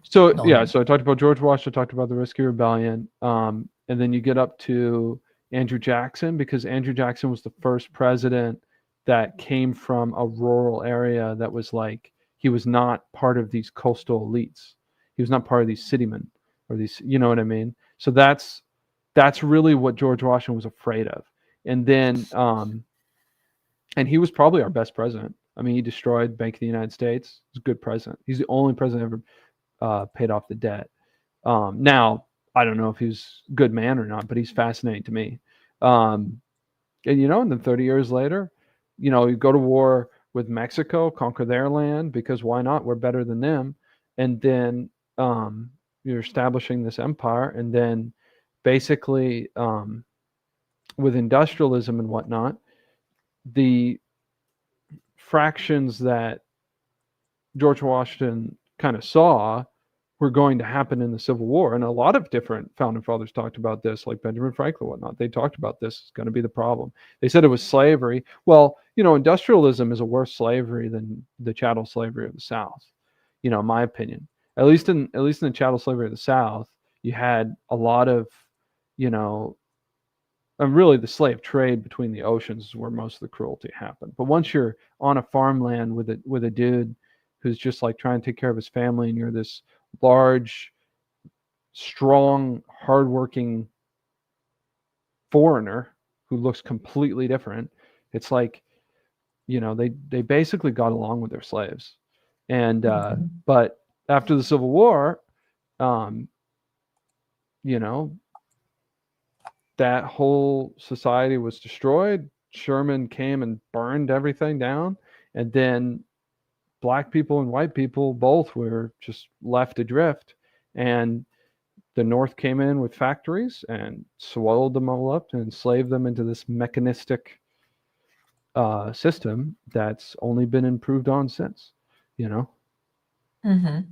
so yeah,
non.
so I talked about George Washington, talked about the Risky Rebellion, and then you get up to Andrew Jackson because Andrew Jackson was the first president that came from a rural area that was like he was not part of these coastal elites. He was not part of these citymen or these, you know what I mean? So that's really what George Washington was afraid of. And then and he was probably our best president. I mean, he destroyed Bank of the United States. He's a good president. He's the only president ever paid off the debt. Now, I don't know if he's a good man or not, but he's fascinating to me. Um, and and then 30 years later, you go to war with Mexico, conquer their land because why not? We're better than them. And then you're establishing this empire, and then basically with industrialism and whatnot, the fractions that George Washington kind of saw were going to happen in the Civil War. And a lot of different founding fathers talked about this, like Benjamin Franklin, whatnot. They talked about this is going to be the problem. They said it was slavery. Well, industrialism is a worse slavery than the chattel slavery of the South, in my opinion. At least in the chattel slavery of the South, you had a lot of, you know, and really the slave trade between the oceans is where most of the cruelty happened. But once you're on a farmland with a dude who's just like trying to take care of his family, and you're this large, strong, hardworking foreigner who looks completely different, it's like they basically got along with their slaves. And
Mhm.
but after the Civil War, um, you know, that whole society was destroyed. Sherman came and burned everything down, and then black people and white people both were just left adrift. And the North came in with factories and swallowed them all up and enslaved them into this mechanistic system that's only been improved on since. You know,
Mhm.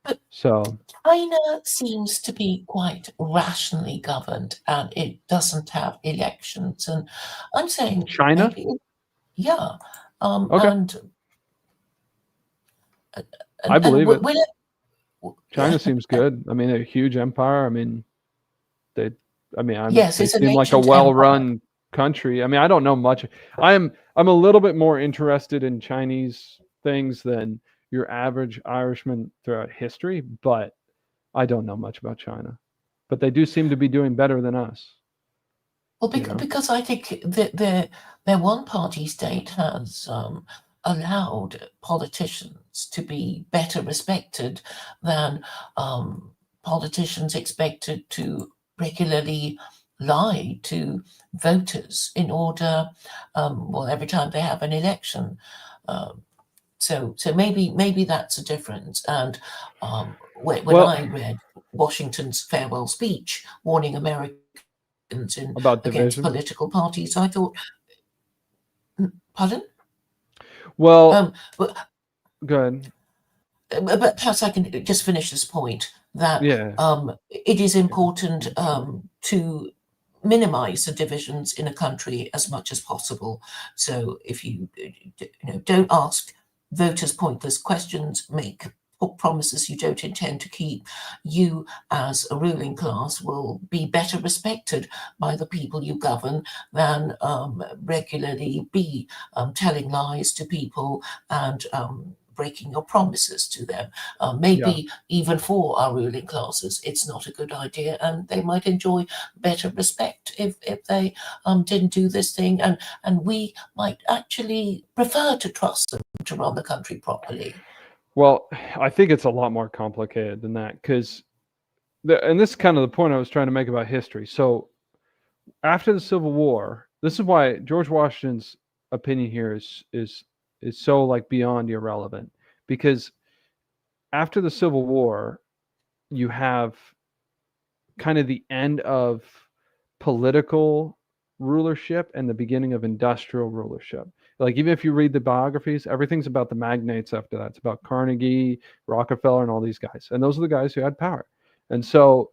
But
so
China seems to be quite rationally governed, and it doesn't have elections. And I'm saying
China,
maybe, yeah,
okay, I
and
believe it.
when
China seems good. I mean, they're a huge empire. I mean, They,
yes,
they
it's an
seem like a
ancient empire.
well-run country. I mean, I don't know much. I'm a little bit more interested in Chinese things than your average Irishman throughout history, but I don't know much about China. But they do seem to be doing better than us.
Well,
you know?
because I think that their one-party state has allowed politicians to be better respected than politicians expected to regularly lie to voters in order, well, every time they have an election. Um, so maybe that's a difference. And when
Well,
I read Washington's farewell speech warning Americans in
about
against
division.
political parties, I thought, pardon?
Well,
Um, but,
good.
but perhaps I can just finish this point that
Yeah.
it is
Yeah.
important to minimize the divisions in a country as much as possible. So if don't ask voters pointless questions, make promises you don't intend to keep, you as a ruling class will be better respected by the people you govern than regularly be telling lies to people and breaking your promises to them.
Yeah.
Maybe even for our ruling classes, it's not a good idea, and they might enjoy better respect if they didn't do this thing, and we might actually prefer to trust them to run the country properly.
Well, I think it's a lot more complicated than that because, and this is kind of the point I was trying to make about history. So after the Civil War, this is why George Washington's opinion here is so like beyond irrelevant because after the Civil War, you have kind of the end of political rulership and the beginning of industrial rulership. Like even if you read the biographies, everything's about the magnates after that. It's about Carnegie, Rockefeller, and all these guys. And those are the guys who had power. And so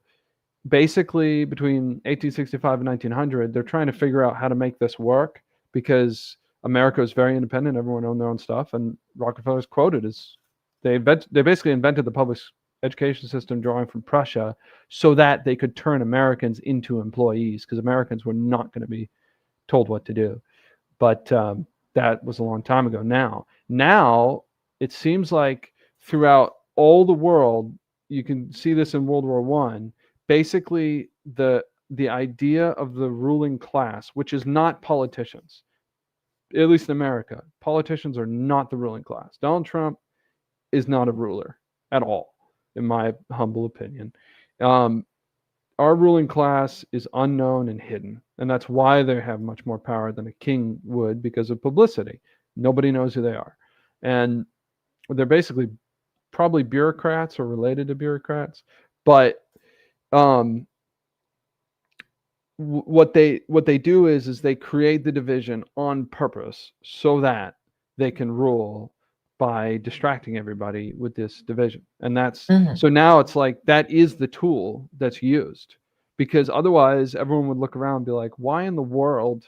basically between 1865 and 1900, they're trying to figure out how to make this work because America was very independent. Everyone owned their own stuff. And Rockefeller's quoted as they basically invented the public education system drawing from Prussia so that they could turn Americans into employees because Americans were not going to be told what to do. But that was a long time ago. Now it seems like throughout all the world, you can see this in World War One. Basically, the idea of the ruling class, which is not politicians, at least in America, politicians are not the ruling class. Donald Trump is not a ruler at all, in my humble opinion. Um, our ruling class is unknown and hidden, and that's why they have much more power than a king would because of publicity. Nobody knows who they are, and they're basically probably bureaucrats or related to bureaucrats. But um, what they do is they create the division on purpose so that they can rule by distracting everybody with this division. And that's
Mhm.
so now it's like that is the tool that's used because otherwise everyone would look around and be like, why in the world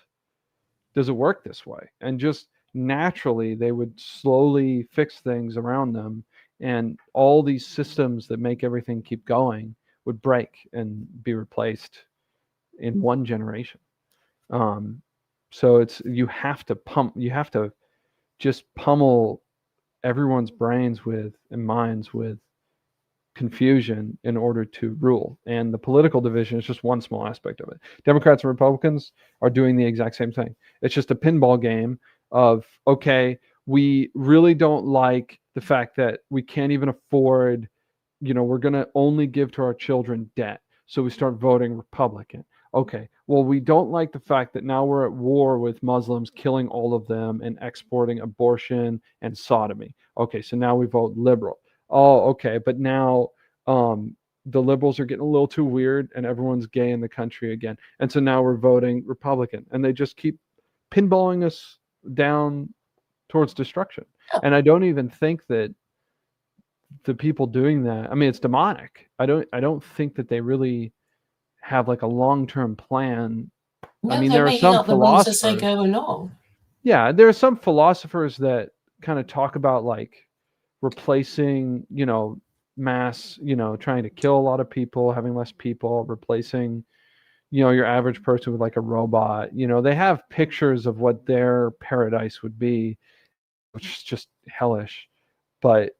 does it work this way? And just naturally they would slowly fix things around them, and all these systems that make everything keep going would break and be replaced in one generation. Um, so it's you have to just pummel everyone's brains with and minds with confusion in order to rule. And the political division is just one small aspect of it. Democrats and Republicans are doing the exact same thing. It's just a pinball game of, okay, we really don't like the fact that we can't even afford, we're going to only give to our children debt. So we start voting Republican. Okay, well, we don't like the fact that now we're at war with Muslims, killing all of them and exporting abortion and sodomy. Okay, so now we vote liberal. Oh, okay, but now the liberals are getting a little too weird and everyone's gay in the country again. And so now we're voting Republican. And they just keep pinballing us down towards destruction.
Yeah,
And I don't even think that the people doing that, I mean, it's demonic. I don't think that they really have like a long-term plan. I
no,
mean,
they're
there are
making
some
up the rules as they
philosophers.
go along.
Yeah, there are some philosophers that kind of talk about like replacing, mass, trying to kill a lot of people, having less people, replacing, your average person with like a robot. They have pictures of what their paradise would be, which is just hellish. But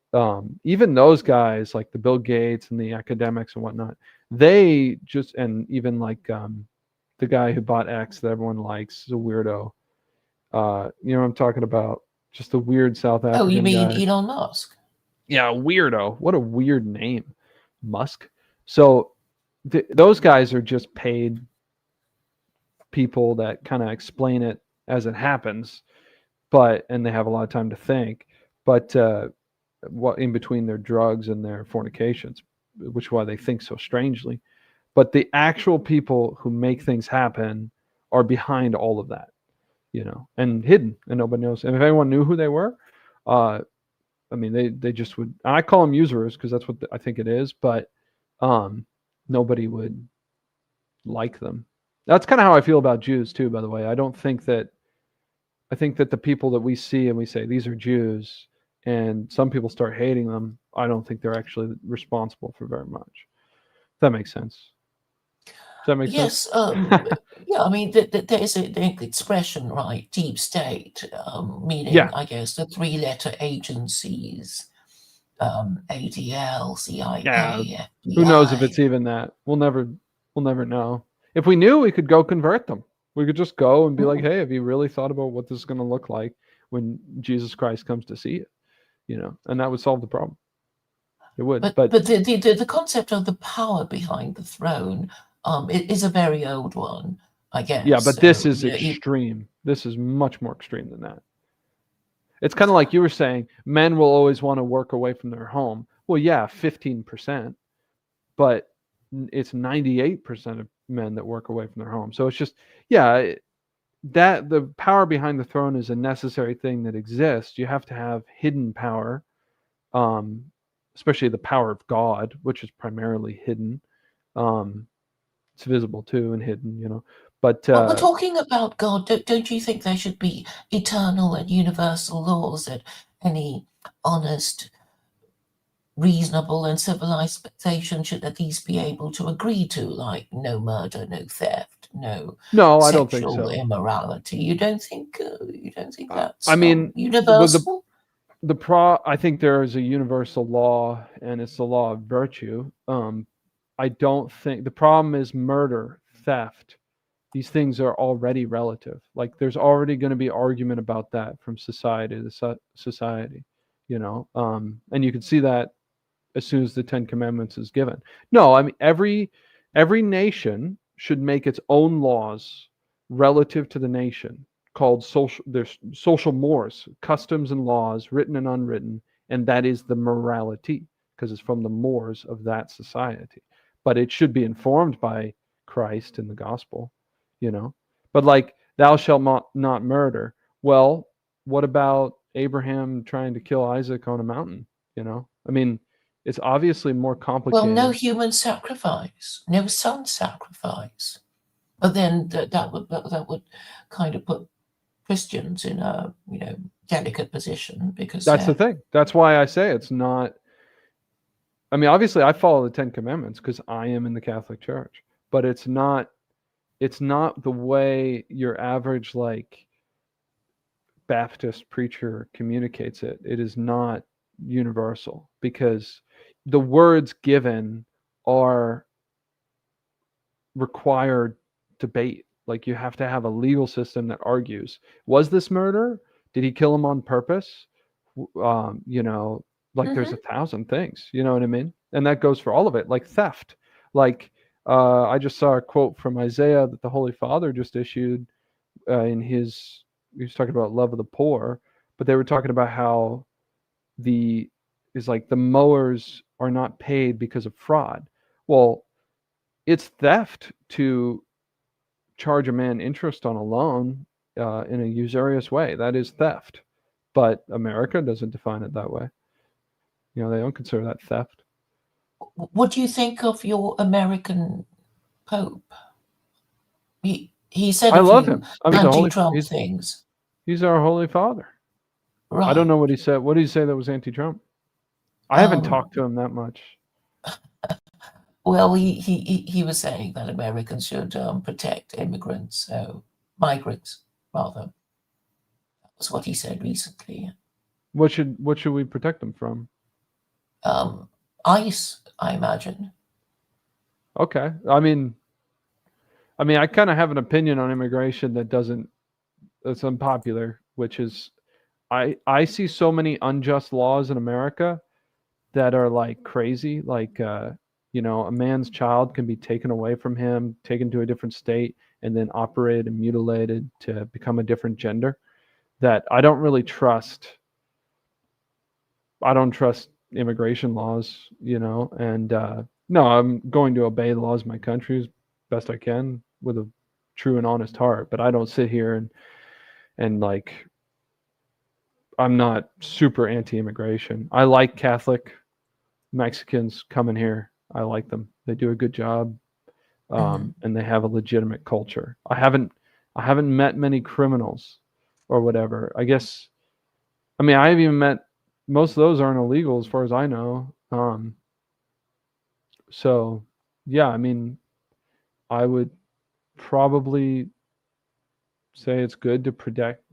even those guys, like the Bill Gates and the academics and whatnot, they just, and even like the guy who bought X that everyone likes is a weirdo. You know what I'm talking about? Just a weird South
Oh, you
African
mean
guy.
Elon Musk?
Yeah, weirdo. What a weird name, Musk. So those guys are just paid people that kind of explain it as it happens, but and they have a lot of time to think. But what in between their drugs and their fornications, which is why they think so strangely. But the actual people who make things happen are behind all of that, you know, and hidden, and nobody knows. And if anyone knew who they were, uh, I mean, they just would. I call them usurers because that's what I think it is. But um, nobody would like them. That's kind of how I feel about Jews too. By the way, I don't think that. I think that the people that we see and we say these are Jews, and some people start hating them. I don't think they're actually responsible for very much. If that makes sense. Does that make sense?
Yes, yeah, I mean, there is the expression, right? Deep state, meaning,
Yeah.
I guess, the three-letter agencies, ADL,
Yeah.
CIA,
Who knows if
FBI.
it's even that? We'll never know. If we knew, we could go convert them. We could just go and be like,
Mm.
"Hey, have you really thought about what this is going to look like when Jesus Christ comes to see you?" You know, and that would solve the problem. It would.
But
But
the concept of the power behind the throne, it is a very old one, I
yeah,
guess.
but this
So,
is
you know,
extreme. This is much more extreme than that. It's kind of like you were saying, men will always want to work away from their home. Well, yeah, 15%, but it's 98% of men that work away from their home. So it's just, yeah, that the power behind the throne is a necessary thing that exists. You have to have hidden power, um, especially the power of God, which is primarily hidden. Um, it's visible too and hidden, you know. But
well, we're talking about God. Don't you think there should be eternal and universal laws that any honest, reasonable, and civilization should at least be able to agree to, like no murder, no theft, no
no, I don't think
sexual
so.
immorality? You don't think
I
that's
mean, with
universal?
I think there is a universal law, and it's the law of virtue. I don't think the problem is murder, theft. These things are already relative. Like there's already going to be argument about that from society to society, you know. And you can see that as soon as the Ten Commandments is given. No, I mean every nation should make its own laws relative to the nation called social. There's social mores, customs and laws, written and unwritten, and that is the morality because it's from the mores of that society. But it should be informed by Christ and the gospel, you know. But like thou shalt not murder. Well, what about Abraham trying to kill Isaac on a mountain? You know, I mean, it's obviously more
Well, no
complicated.
human sacrifice, no son sacrifice. But then that would kind of put Christians in a delicate position because
That's the
they're
thing. That's why I say it's not. I mean, obviously, I follow the Ten Commandments because I am in the Catholic Church, but it's not. It's not the way your average like Baptist preacher communicates it. It is not universal because the words given are required debate. Like you have to have a legal system that argues: was this murder? Did he kill him on purpose? You know, like there's a
Mhm.
thousand things. You know what I mean? And that goes for all of it. Like theft. Like I just saw a quote from Isaiah that the Holy Father just issued in his. He was talking about love of the poor, but they were talking about how the is like the mowers are not paid because of fraud. Well, it's theft to charge a man interest on a loan in a usurious way. That is theft. But America doesn't define it that way. You know, they don't consider that theft.
What do you think of your American Pope? He said
I
a
love
few
him. I mean, the holy
anti-Trump things,
he's our holy father. I don't
right?
know what he said. What did he say that was anti-Trump? I haven't
Um,
talked to him that much.
well, he was saying that Americans should protect immigrants, so migrants rather. That's what he said recently.
What should we protect him from?
ICE, I imagine.
Okay. I mean, I mean, I kind of have an opinion on immigration that's unpopular, which is I see so many unjust laws in America that are like crazy. Like, a man's child can be taken away from him, taken to a different state, and then operated and mutilated to become a different gender. That I don't trust immigration laws, and no, I'm going to obey the laws of my country as best I can with a true and honest heart. But I don't sit here and like I'm not super anti-immigration. I like Catholic Mexicans coming here. I like them. They do a good job,
Hmm.
and they have a legitimate culture. I haven't met many criminals or whatever. I guess. I mean, I've even met most of those aren't illegal as far as I know. So yeah, I mean, I would probably say it's good to protect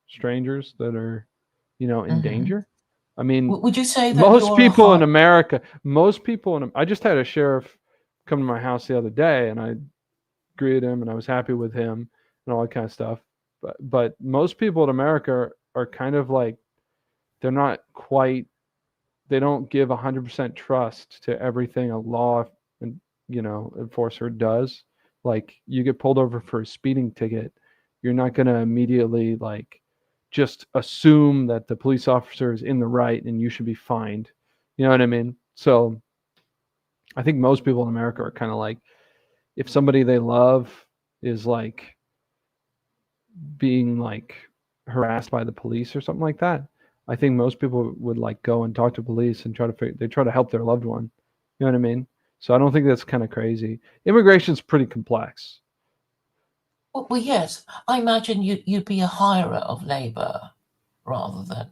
strangers that are, in
Hmm.
danger. I mean,
Would you say that
most
you're a
people
high?
in America, I just had a sheriff come to my house the other day, and I greeted him, and I was happy with him, and all that kind of stuff. But most people in America are kind of like they're not quite they don't give 100% trust to everything a law and enforcer does. Like, you get pulled over for a speeding ticket, you're not going to immediately like just assume that the police officer is in the right and you should be fined. You know what I mean? So I think most people in America are kind of like, if somebody they love is like being like harassed by the police or something like that, I think most people would like go and talk to police and they try to help their loved one. You know what I mean? So I don't think that's kind of crazy. Immigration's pretty complex.
Well, yes. I imagine you'd be a hirer of labour rather than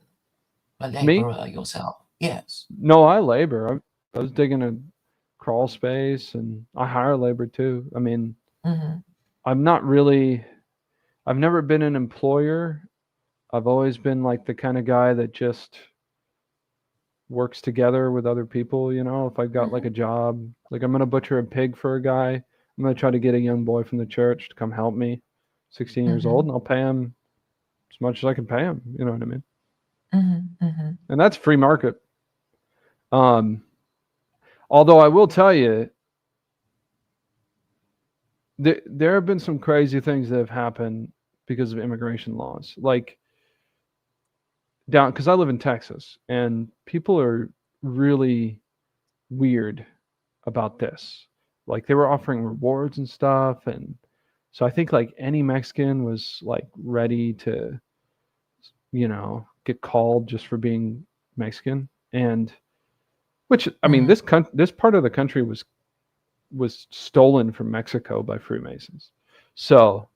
a
Me?
labourer yourself. Yes.
No, I labor. I was digging a crawl space and I hire labor too. I mean,
Hmm.
I'm not really I've never been an employer. I've always been like the kind of guy that just works together with other people. If I've got like
Hmm.
a job, like I'm gonna butcher a pig for a guy, I'm gonna try to get a young boy from the church to come help me, 16 years old,
Hmm.
and I'll pay him as much as I can pay him. You know what I mean?
Hmm. Hmm.
And that's free market. Um, Although I will tell you, there have been some crazy things that have happened because of immigration laws. Like down, because I live in Texas, and people are really weird about this. Like, they were offering rewards and stuff, and so I think like any Mexican was like ready to, get called just for being Mexican. And which, I mean,
Hmm.
this part of the country was stolen from Mexico by Freemasons. So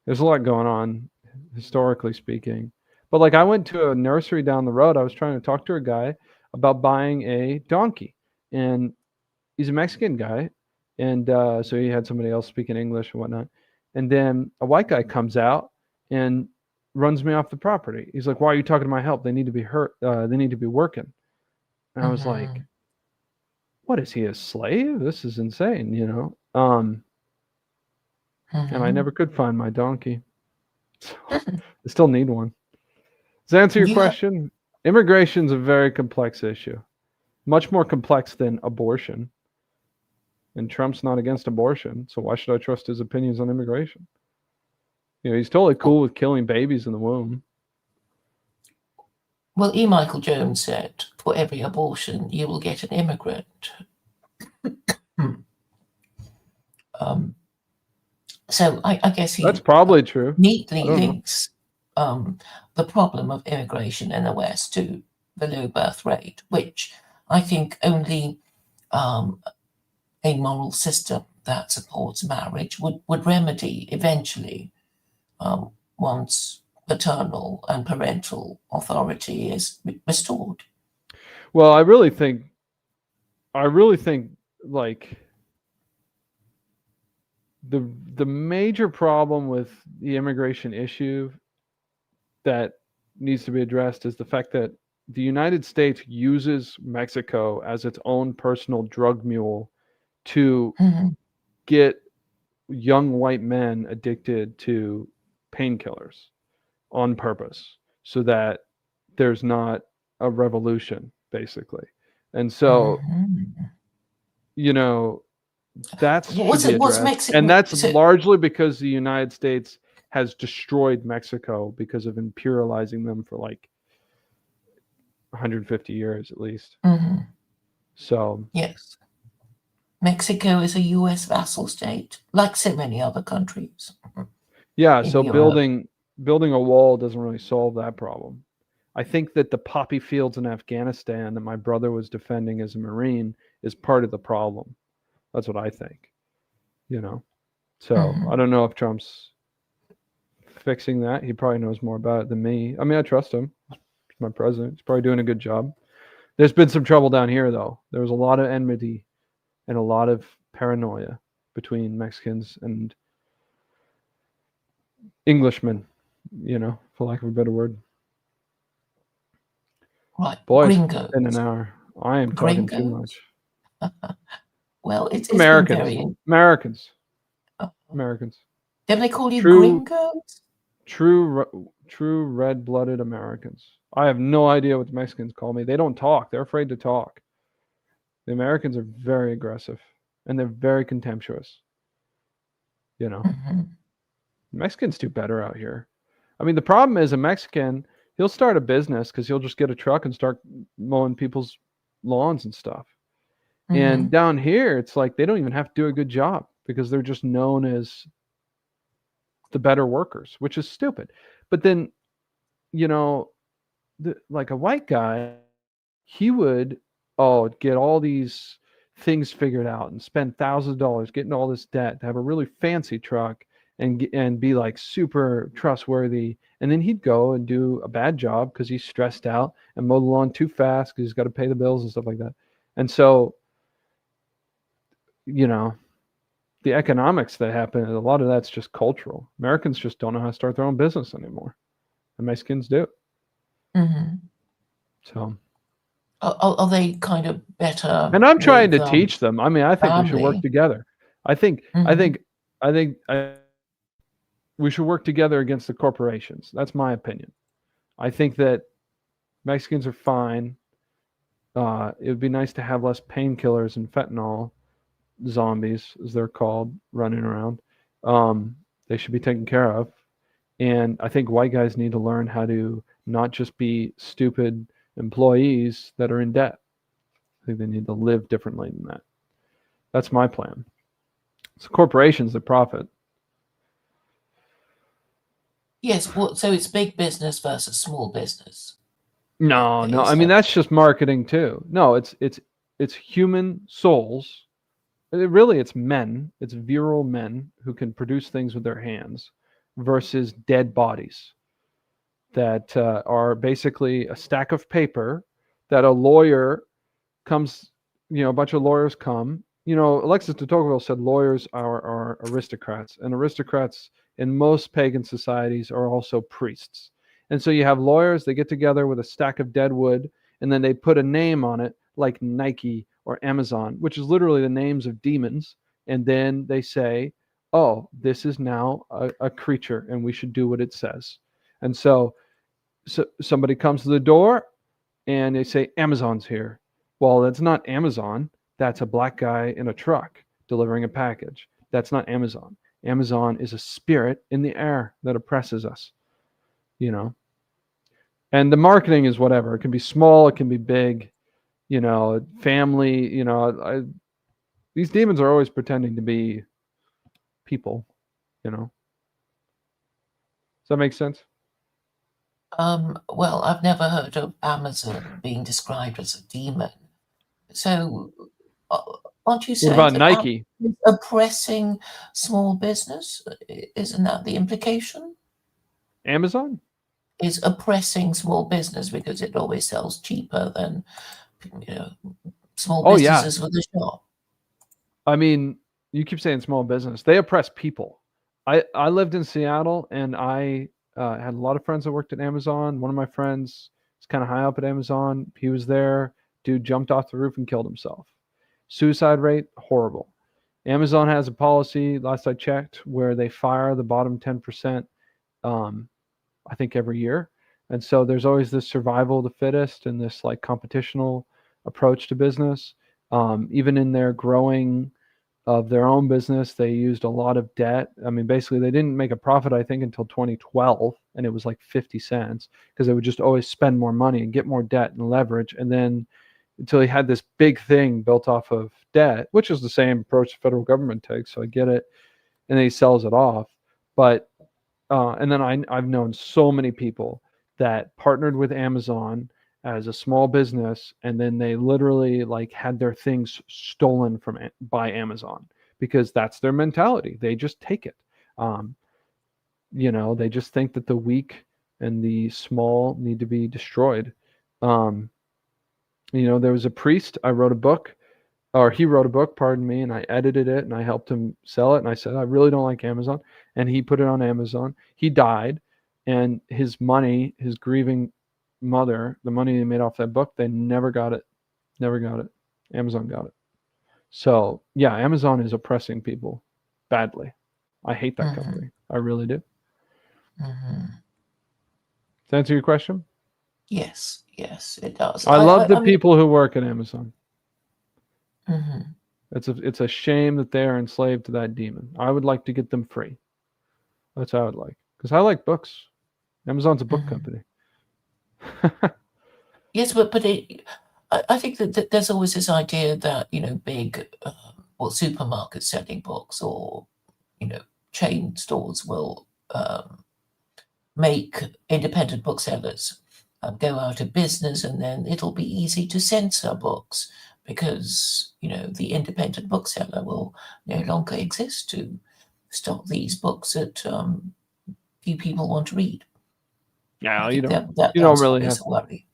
there's a lot going on historically speaking. But like, I went to a nursery down the road. I was trying to talk to a guy about buying a donkey, and he's a Mexican guy, and so he had somebody else speaking English and whatnot. And then a white guy comes out and runs me off the property. He's like, "Why are you talking to my help? They need to be hurt. They need to be working." And I was like,
Hmm.
"What is he, a slave? This is insane," And I
Hmm.
never could find my donkey, so I still need one. Does that answer your
You have.
question? Immigration's a very complex issue, much more complex than abortion. And Trump's not against abortion, so why should I trust his opinions on immigration? He's totally cool with killing babies in the womb.
Well, E. Michael Jones said, "For every abortion, you will get an immigrant." Hmm. Um, so I guess
That's
he
probably true. I
neatly
don't know.
links um, the problem of immigration in the West to the low birth rate, which I think only um, a moral system that supports marriage would remedy eventually, um, once paternal and parental authority is restored.
Well, I really think like the major problem with the immigration issue that needs to be addressed is the fact that the United States uses Mexico as its own personal drug mule to
Mhm.
get young white men addicted to painkillers on purpose so that there's not a revolution, basically. And so,
Mhm.
you know, that should be
Was
addressed. And
Mexico?
that's largely because the United States has destroyed Mexico because of imperializing them for like 150 years at least.
Mhm.
So,
Yes, Mexico is a U.S. vassal state, like so many other countries
yeah,
in
so
Europe.
building a wall doesn't really solve that problem. I think that the poppy fields in Afghanistan that my brother was defending as a Marine is part of the problem. That's what I think, you know. So I
Mhm.
don't know if Trump's fixing that. He probably knows more about it than me. I mean, I trust him. He's my president. He's probably doing a good job. There's been some trouble down here, though. There was a lot of enmity and a lot of paranoia between Mexicans and Englishmen, for lack of a better word.
Right,
Boys, in an
gringos.
hour. I am talking too much.
Gringos. Well, it's been
Americans.
very.
Americans.
Uh,
Americans.
don't they call you
True,
gringos?
true red-blooded Americans. I have no idea what the Mexicans call me. They don't talk. They're afraid to talk. The Americans are very aggressive and they're very contemptuous. You know,
Mhm.
Mexicans do better out here. I mean, the problem is a Mexican, he'll start a business because he'll just get a truck and start mowing people's lawns and stuff. And
Mhm.
down here, it's like they don't even have to do a good job because they're just known as the better workers, which is stupid. But then, you know, like a white guy, he would get all these things figured out and spend thousands of dollars getting all this debt to have a really fancy truck and be like super trustworthy. And then he'd go and do a bad job because he's stressed out and mow the lawn too fast because he's got to pay the bills and stuff like that. And so, you know, the economics that happen, a lot of that's just cultural. Americans just don't know how to start their own business anymore. And Mexicans do.
Mhm.
So,
Are they kind of better
and I'm trying
with
to teach them. I mean, I think we should work
family?
together. I think, I
Mhm.
think, I we should work together against the corporations. That's my opinion. I think that Mexicans are fine. It would be nice to have less painkillers and fentanyl zombies, as they're called, running around. They should be taken care of. And I think white guys need to learn how to not just be stupid employees that are in debt. I think they need to live differently than that. That's my plan. It's corporations that profit.
Yes. Well, so it's big business versus small business.
No, no. I
Is
mean,
that?
that's just marketing too. No, it's human souls. Really, it's men. It's virile men who can produce things with their hands versus dead bodies that are basically a stack of paper that a lawyer comes, a bunch of lawyers come. Alexis de Tocqueville said lawyers are aristocrats, and aristocrats in most pagan societies are also priests. And so you have lawyers, they get together with a stack of dead wood, and then they put a name on it, like Nike or Amazon, which is literally the names of demons. And then they say, oh, this is now a creature, and we should do what it says. And so somebody comes to the door and they say Amazon's here. Well, that's not Amazon. That's a black guy in a truck delivering a package. That's not Amazon. Amazon is a spirit in the air that oppresses us, you know. And the marketing is whatever. It can be small, it can be big, family, these demons are always pretending to be people, you know. Does that make sense?
Well, I've never heard of Amazon being described as a demon. So, uh, aren't you
What
saying
about
that Amazon
Nike?
is oppressing small business? Isn't that the implication?
Amazon?
Is oppressing small business because it always sells cheaper than you know small
Oh yeah.
businesses with a shop.
I mean, you keep saying small business. They oppress people. I lived in Seattle, and I had a lot of friends that worked at Amazon. One of my friends is kind of high up at Amazon. He was there. Dude jumped off the roof and killed himself. Suicide rate horrible. Amazon has a policy, last I checked, where they fire the bottom 10%, um, I think every year. And so there's always this survival of the fittest and this like competitional approach to business. Even in their growing of their own business, they used a lot of debt. I mean, basically, they didn't make a profit, I think, until 2012, and it was like 50 cents because they would just always spend more money and get more debt and leverage. And then until he had this big thing built off of debt, which is the same approach the federal government takes. So I get it. And then he sells it off. But and then I've known so many people that partnered with Amazon as a small business, and then they literally like had their things stolen from by Amazon because that's their mentality. They just take it. Um, they just think that the weak and the small need to be destroyed. Um, there was a priest. I wrote a book, or he wrote a book, pardon me, and I edited it and I helped him sell it. And I said, I really don't like Amazon. And he put it on Amazon. He died, and his money, his grieving mother, the money they made off that book, they never got it. Never got it. Amazon got it. So, yeah, Amazon is oppressing people badly. I hate that
Mm-hmm.
company. I really do.
Mm-hmm.
Does that answer your question?
Yes, yes, it does.
I love the
I mean,
people who work at Amazon.
mm-hmm,
It's a shame that they are enslaved to that demon. I would like to get them free. That's how I would like. Because I like books. Amazon's a book
mm-hmm.
company.
Yes, I think that there's always this idea that big, supermarkets selling books or chain stores will make independent booksellers go out of business, and then it'll be easy to censor books because the independent bookseller will no longer exist to stock these books that few people want to read. I
Yeah,
think
you don't
that's
really
always
have
a worry.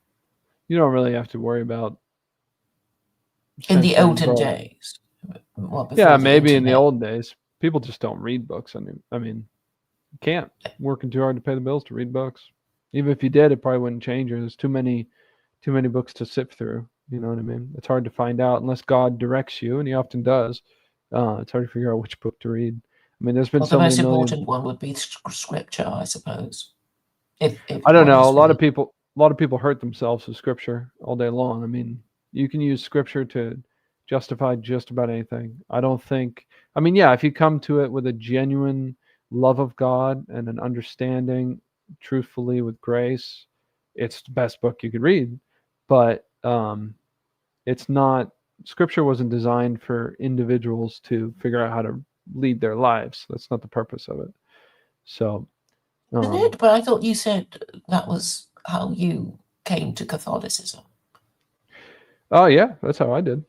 you don't really have to worry about
In the
censoring
olden
books.
days, well,
Yeah,
before the
maybe in the
internet.
old days, people just don't read books. I mean, you can't. Working too hard to pay the bills to read books. Even if you did, it probably wouldn't change. There's too many books to sift through. You know what I mean? It's hard to find out unless God directs you, and He often does. It's hard to figure out which book to read. I mean, there's been
Well, the
so many
most
million.
important one would be scripture, I suppose, if
I don't
one
know. A
is
lot of
really.
people, a lot of people hurt themselves with scripture all day long. I mean, you can use scripture to justify just about anything. I don't think. I mean, yeah, if you come to it with a genuine love of God and an understanding, truthfully with grace, it's the best book you could read. But it's not. Scripture wasn't designed for individuals to figure out how to lead their lives. That's not the purpose of it. So,
Isn't
um,
it? But I thought you said that was how you came to Catholicism.
oh yeah, that's how I did.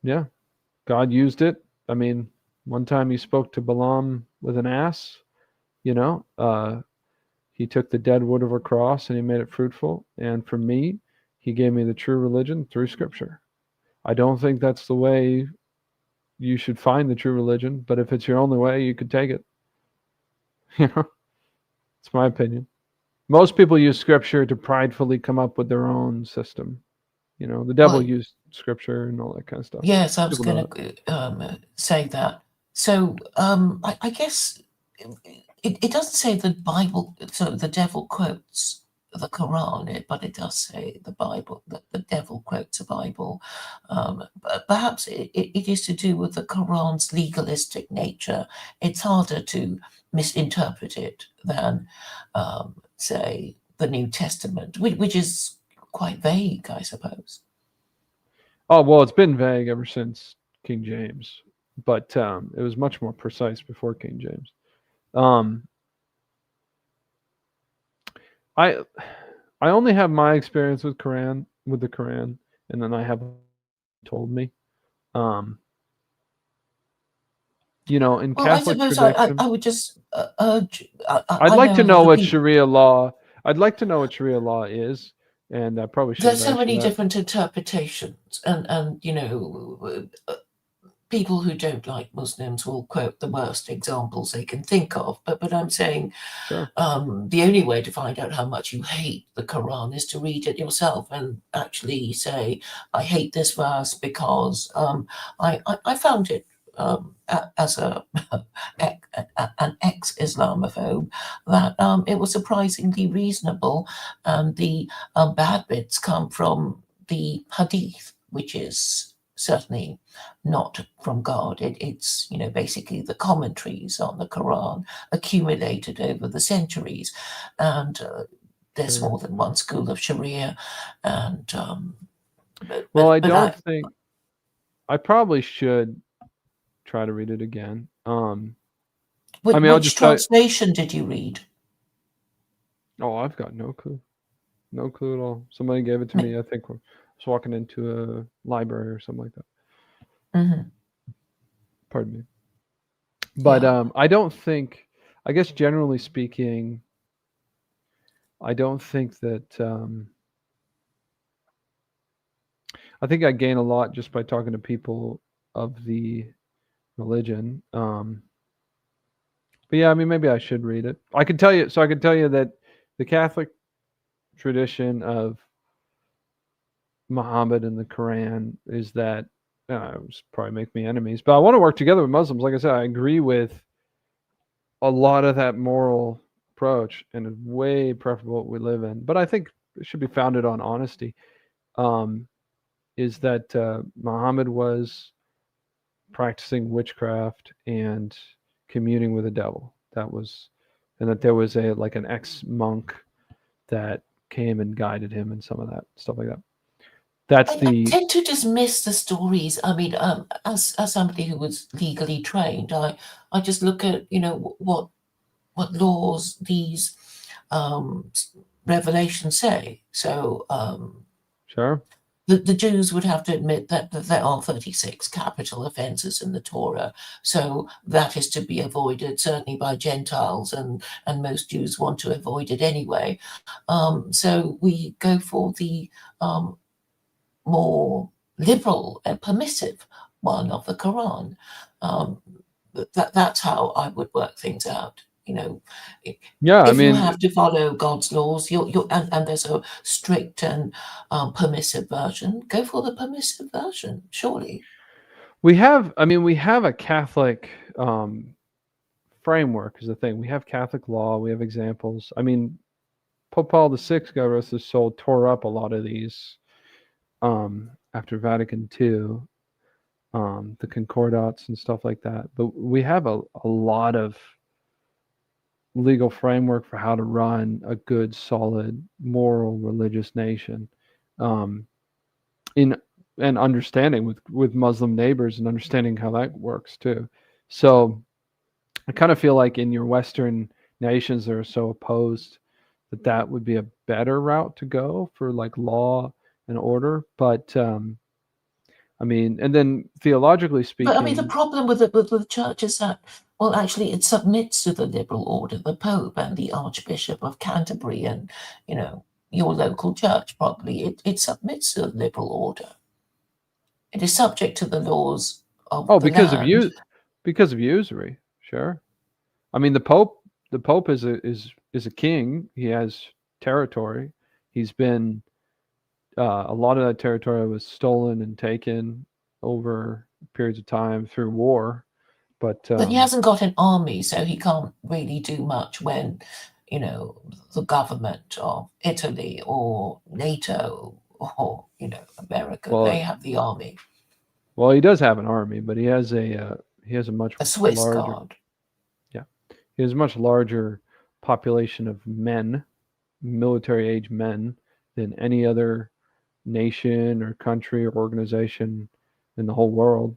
Yeah, God used it. I mean, one time he spoke to Balaam with an ass, you know, he took the dead wood of a cross and he made it fruitful. And for me, he gave me the true religion through scripture. I don't think that's the way you should find the true religion, but if it's your only way, you could take it. You know, it's my opinion. Most people use scripture to pridefully come up with their own system. The devil
Well,
used scripture and all that kind of stuff.
yes, I was
People know
going
that.
to say that. So I guess it doesn't say the Bible, so the devil quotes the Quran, but it does say the Bible, that the devil quotes the Bible. But perhaps it is to do with the Quran's legalistic nature. It's harder to misinterpret it than, say, the New Testament, which is quite vague, I suppose.
Oh, well, it's been vague ever since King James, but it was much more precise before King James. Um, I I only have my experience with the Quran, and then I have told me. Um, in
Well, I
Catholic
suppose
tradition,
I would just urge.
I'd
I
like to
know a
know
lot of
what
people.
Sharia law. I'd like to know what Sharia law is, and I probably should
There's
have
so
asked you
many
that.
different interpretations, and people who don't like Muslims will quote the worst examples they can think of. But I'm saying
Sure.
the only way to find out how much you hate the Quran is to read it yourself and actually say, I hate this verse because I found it. as an ex-Islamophobe, that it was surprisingly reasonable, and the bad bits come from the Hadith, which is certainly not from God. It's basically the commentaries on the Quran accumulated over the centuries, and there's
Sure.
more than one school of Sharia, and
Well, I
but
don't think I probably should try to read it again. I mean, I'll
which
just tell you.
translation did you read?
Oh, I've got no clue. No clue at all. Somebody gave it to
Me.
me. I think I was walking into a library or something like that.
Hmm.
Pardon me. But
Yeah.
I don't think. I guess generally speaking, I don't think that. I think I gain a lot just by talking to people of the religion. But yeah, I mean, maybe I should read it. I can tell you. So I can tell you that the Catholic tradition of Muhammad and the Quran is that it's probably make me enemies, but I want to work together with Muslims. Like I said, I agree with a lot of that moral approach, and it's way preferable what we live in. But I think it should be founded on honesty. Um, is that Muhammad was practicing witchcraft and communing with the devil? That was, and that there was a like an ex monk that came and guided him and some of that stuff like that. That's
I
the
tend to dismiss the stories. I mean, as somebody who was legally trained, I just look at what laws these um, revelations say. So
sure.
the Jews would have to admit that there are 36 capital offenses in the Torah. So that is to be avoided, certainly by Gentiles, and most Jews want to avoid it anyway. So we go for the um, more liberal and permissive one of the Quran. Um, that's how I would work things out.
Yeah, I
If you
mean,
have to follow God's laws, and there's a strict and permissive version, go for the permissive version, surely.
we have a Catholic framework is the thing. We have Catholic law, we have examples. I mean, Pope Paul VI, God rest his soul, tore up a lot of these after Vatican II, the concordats and stuff like that. But we have a lot of legal framework for how to run a good, solid, moral, religious nation. Um, in and understanding with Muslim neighbors and understanding how that works too. So I kind of feel like in your Western nations that are so opposed that that would be a better route to go for like law and order. But I mean, and then theologically
But I mean, the
speaking,
problem with the church is that, well, actually, it submits to the liberal order, the Pope and the Archbishop of Canterbury, and you know your local church. Probably it submits to the liberal order. It is subject to the laws of
oh,
the land.
because of usury, sure. I mean, the Pope is a king. He has territory. He's been a lot of that territory was stolen and taken over periods of time through war. But
But he hasn't got an army, so he can't really do much when, the government of Italy or NATO or, America,
well,
they have the army,
well, he does have an army, but he has a much
a Swiss
larger
guard.
yeah he has a much larger population of men, military age men, than any other nation or country or organization in the whole world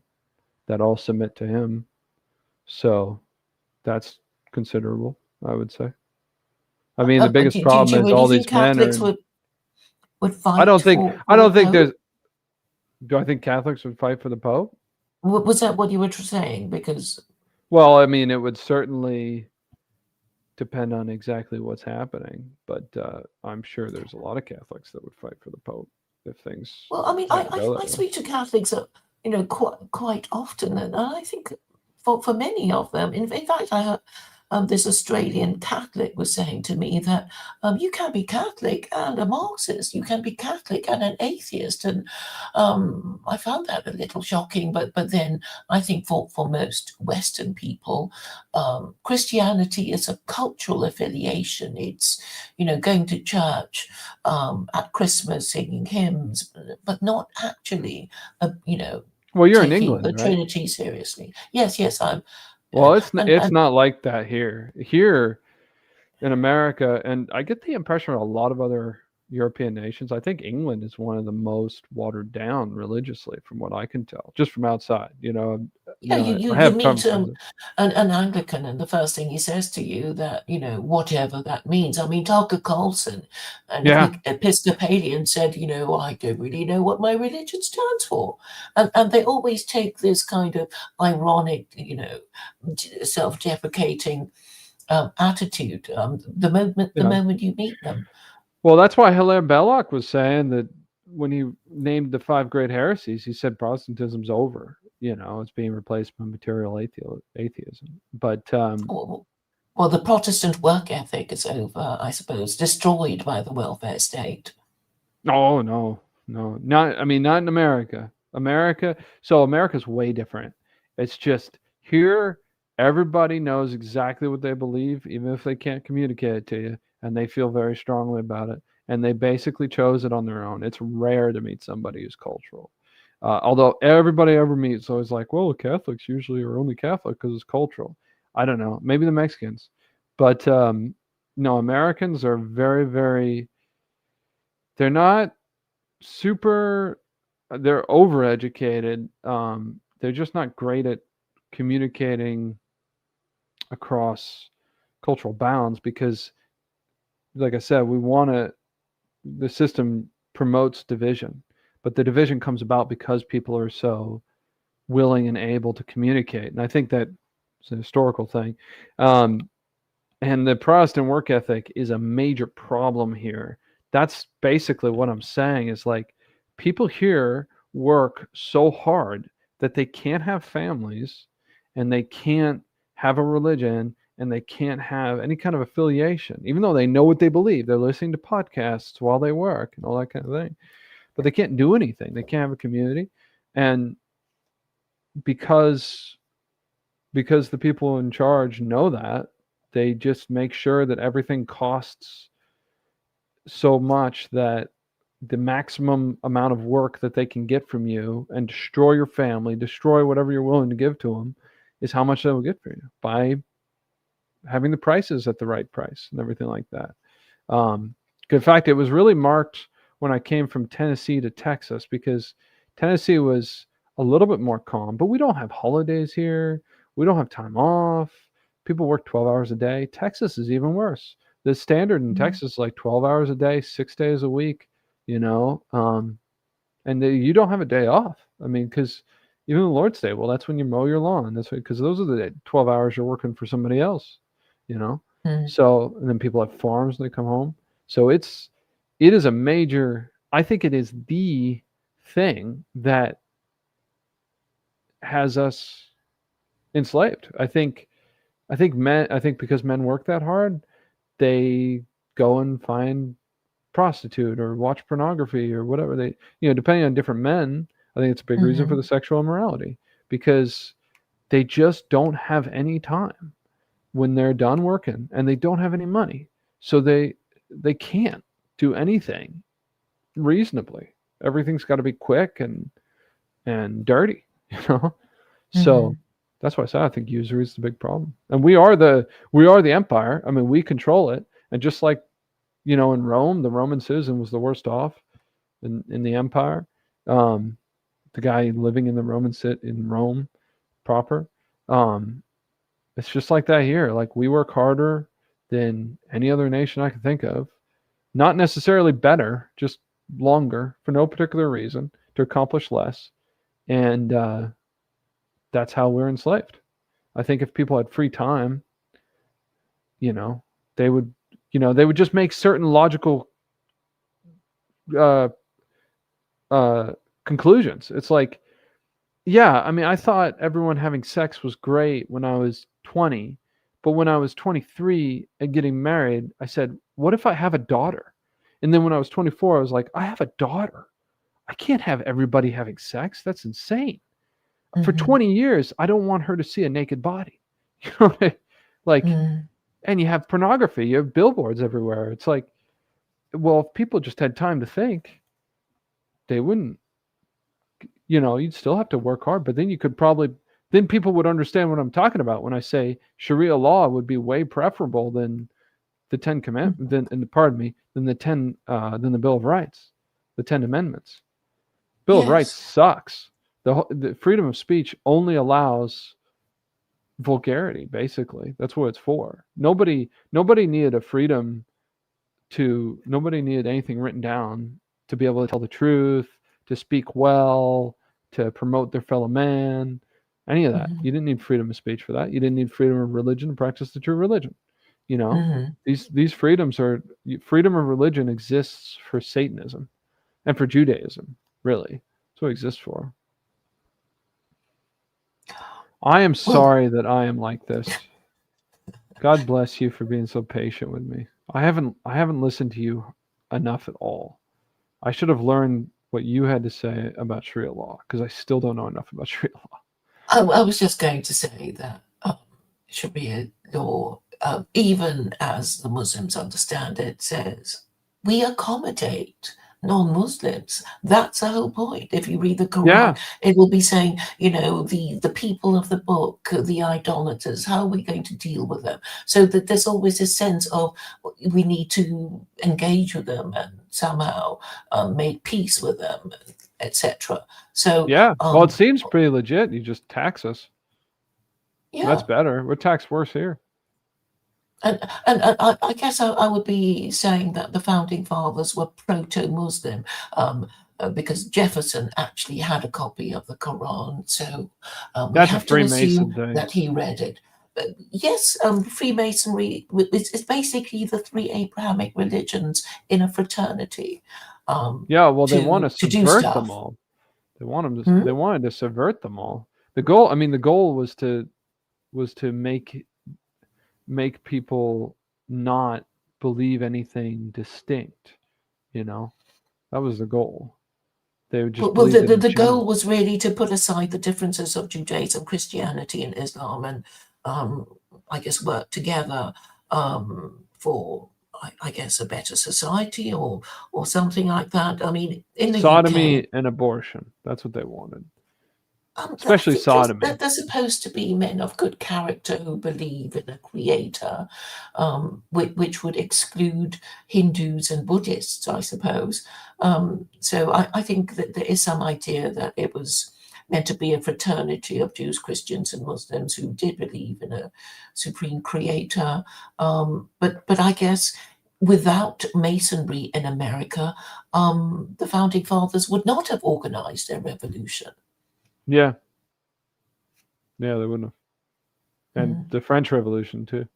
that all submit to him. So that's considerable, I would say. I mean, the biggest
Do
problem
you
is
really
all
think
these men are
Catholics
in.
would fight
I
for the
don't think
Pope?
there's. Do I think Catholics would fight for the Pope?
Was that what you were saying? Because
Well, I mean, it would certainly depend on exactly what's happening, but I'm sure there's a lot of Catholics that would fight for the Pope if things
well, I mean,
had to go
I
that way.
speak to Catholics, quite often, and I think for many of them, in fact, this Australian Catholic was saying to me that you can be Catholic and a Marxist, you can be Catholic and an atheist, and I found that a little shocking. But then I think for most Western people, Christianity is a cultural affiliation. It's going to church at Christmas, singing hymns, but not actually,
Well, you're in
taking the
England, right?
Trinity seriously. Yes, yes, I'm,
Well, it's
and
not like that here. Here in America, and I get the impression of a lot of other European nations. I think England is one of the most watered down religiously, from what I can tell, just from outside.
yeah,
I
you
have
meet
conversations.
an Anglican, and the first thing he says to you that whatever that means. I mean, Tucker Carlson, an
Yeah,
Episcopalian, said, I don't really know what my religion stands for, and they always take this kind of ironic, self-deprecating attitude. The
yeah.
moment you meet them.
Well, that's why Hilaire Belloc was saying that when he named the five great heresies, he said Protestantism's over. It's being replaced by material atheism. But
Well, well, the Protestant work ethic is over, I suppose, destroyed by the welfare state.
oh no, no, not. I mean, not in America. America's way different. It's just here, everybody knows exactly what they believe, even if they can't communicate it to you, and they feel very strongly about it. And they basically chose it on their own. It's rare to meet somebody who's cultural. Although everybody I ever meets is always like, well, the Catholics usually are only Catholic because it's cultural. I don't know. Maybe the Mexicans. But no, Americans are very, very, they're not super, they're overeducated. They're just not great at communicating across cultural bounds because, like I said, the system promotes division, but the division comes about because people are so willing and able to communicate. And I think that it's a historical thing. Um, and the Protestant work ethic is a major problem here. That's basically what I'm saying is like people here work so hard that they can't have families and they can't have a religion and they can't have any kind of affiliation, even though they know what they believe. They're listening to podcasts while they work and all that kind of thing, but they can't do anything. They can't have a community. And because the people in charge know that, they just make sure that everything costs so much that the maximum amount of work that they can get from you and destroy your family, destroy whatever you're willing to give to them, is how much they will get for you by having the prices at the right price and everything like that. In fact, it was really marked when I came from Tennessee to Texas because Tennessee was a little bit more calm, but we don't have holidays here. We don't have time off. People work 12 hours a day. Texas is even worse. The standard in
Mm.
Texas is like 12 hours a day, 6 days a week, you know, and you don't have a day off. I mean, because even the Lord's Day, well, that's when you mow your lawn. That's because those are the 12 hours you're working for somebody else, you know.
Mm.
So and then people have farms and they come home. So it is a major. I think it is the thing that has us enslaved. I think because men work that hard, they go and find prostitute or watch pornography or whatever they, depending on different men. I think it's a big reason for
Mhm.
the sexual immorality because they just don't have any time when they're done working and they don't have any money, so they can't do anything reasonably. Everything's got to be quick and dirty, you know. So
Mhm.
that's why I say I think usury is the big problem, and we are the empire. I mean, we control it, and just like in Rome, the Roman citizen was the worst off in the empire. Um, the guy living in the in Rome proper. Um, it's just like that here. Like we work harder than any other nation I can think of. Not necessarily better, just longer for no particular reason to accomplish less. And that's how we're enslaved. I think if people had free time, you know, they would, they would just make certain logical uh, uh, conclusions. It's like, yeah, I mean, I thought everyone having sex was great when I was 20, But when I was 23 and getting married, I said, what if I have a daughter? And then when I was 24, I was like, I have a daughter. I can't have everybody having sex. That's insane. For
Mm-hmm.
20 years, I don't want her to see a naked body. You know, like,
Mm.
and you have pornography, you have billboards everywhere. It's like, well, if people just had time to think, they wouldn't, you'd still have to work hard, but then you could probably, then people would understand what I'm talking about when I say Sharia law would be way preferable than the Ten Commandments, and pardon me, than the Bill of Rights, the Ten Amendments. Bill of Rights
Yes.
sucks. The freedom of speech only allows vulgarity. Basically, that's what it's for. Nobody needed a freedom nobody needed anything written down to be able to tell the truth, to speak well, to promote their fellow man, any of that.
Mm-hmm.
You didn't need freedom of speech for that. You didn't need freedom of religion to practice the true religion. You know,
Mm-hmm.
these freedoms are freedom of religion exists for Satanism and for Judaism. Really, that's what it exists for. I am
Well,
sorry that I am like this. God bless you for being so patient with me. I haven't listened to you enough at all. I should have learned what you had to say about Sharia law because I still don't know enough about Sharia law.
I was just going to say that Sharia law, even as the Muslims understand it, says we accommodate non-Muslims. That's the whole point. If you read the Quran,
Yeah,
it will be saying, the people of the book, the idolaters, how are we going to deal with them? So that there's always a sense of we need to engage with them and somehow make peace with them, etc. So,
yeah. Well, it seems pretty legit. You just tax us. That's
yeah.
better. We're taxed worse here.
And I guess I would be saying that the founding fathers were proto-Muslim, because Jefferson actually had a copy of the Quran, so we
That's a
have to
Freemason
assume
thing.
that he read it. Yes, Freemasonry is basically the three Abrahamic religions in a fraternity,
Yeah, well, they want to
to do
subvert them
stuff.
all. They want them to. They
Hmm?
wanted to subvert them all. The goal was to make people not believe anything distinct. You know, that was the goal. They would just
Well,
believed it
the
in
goal
general.
was really to put aside the differences of Judaism, Christianity, and Islam, and um, I guess work together for, I guess, a better society or something like that. I mean, in the UK,
Sodomy and abortion. That's what they wanted.
I
Especially
think
sodomy.
they're supposed to be men of good character who believe in a creator, which would exclude Hindus and Buddhists, I suppose. So I think that there is some idea that it was meant to be a fraternity of Jews, Christians, and Muslims who did believe in a supreme creator. But I guess without masonry in America, the founding fathers would not have organized their revolution.
Yeah. Yeah, they wouldn't have. And
Mm.
the French Revolution too.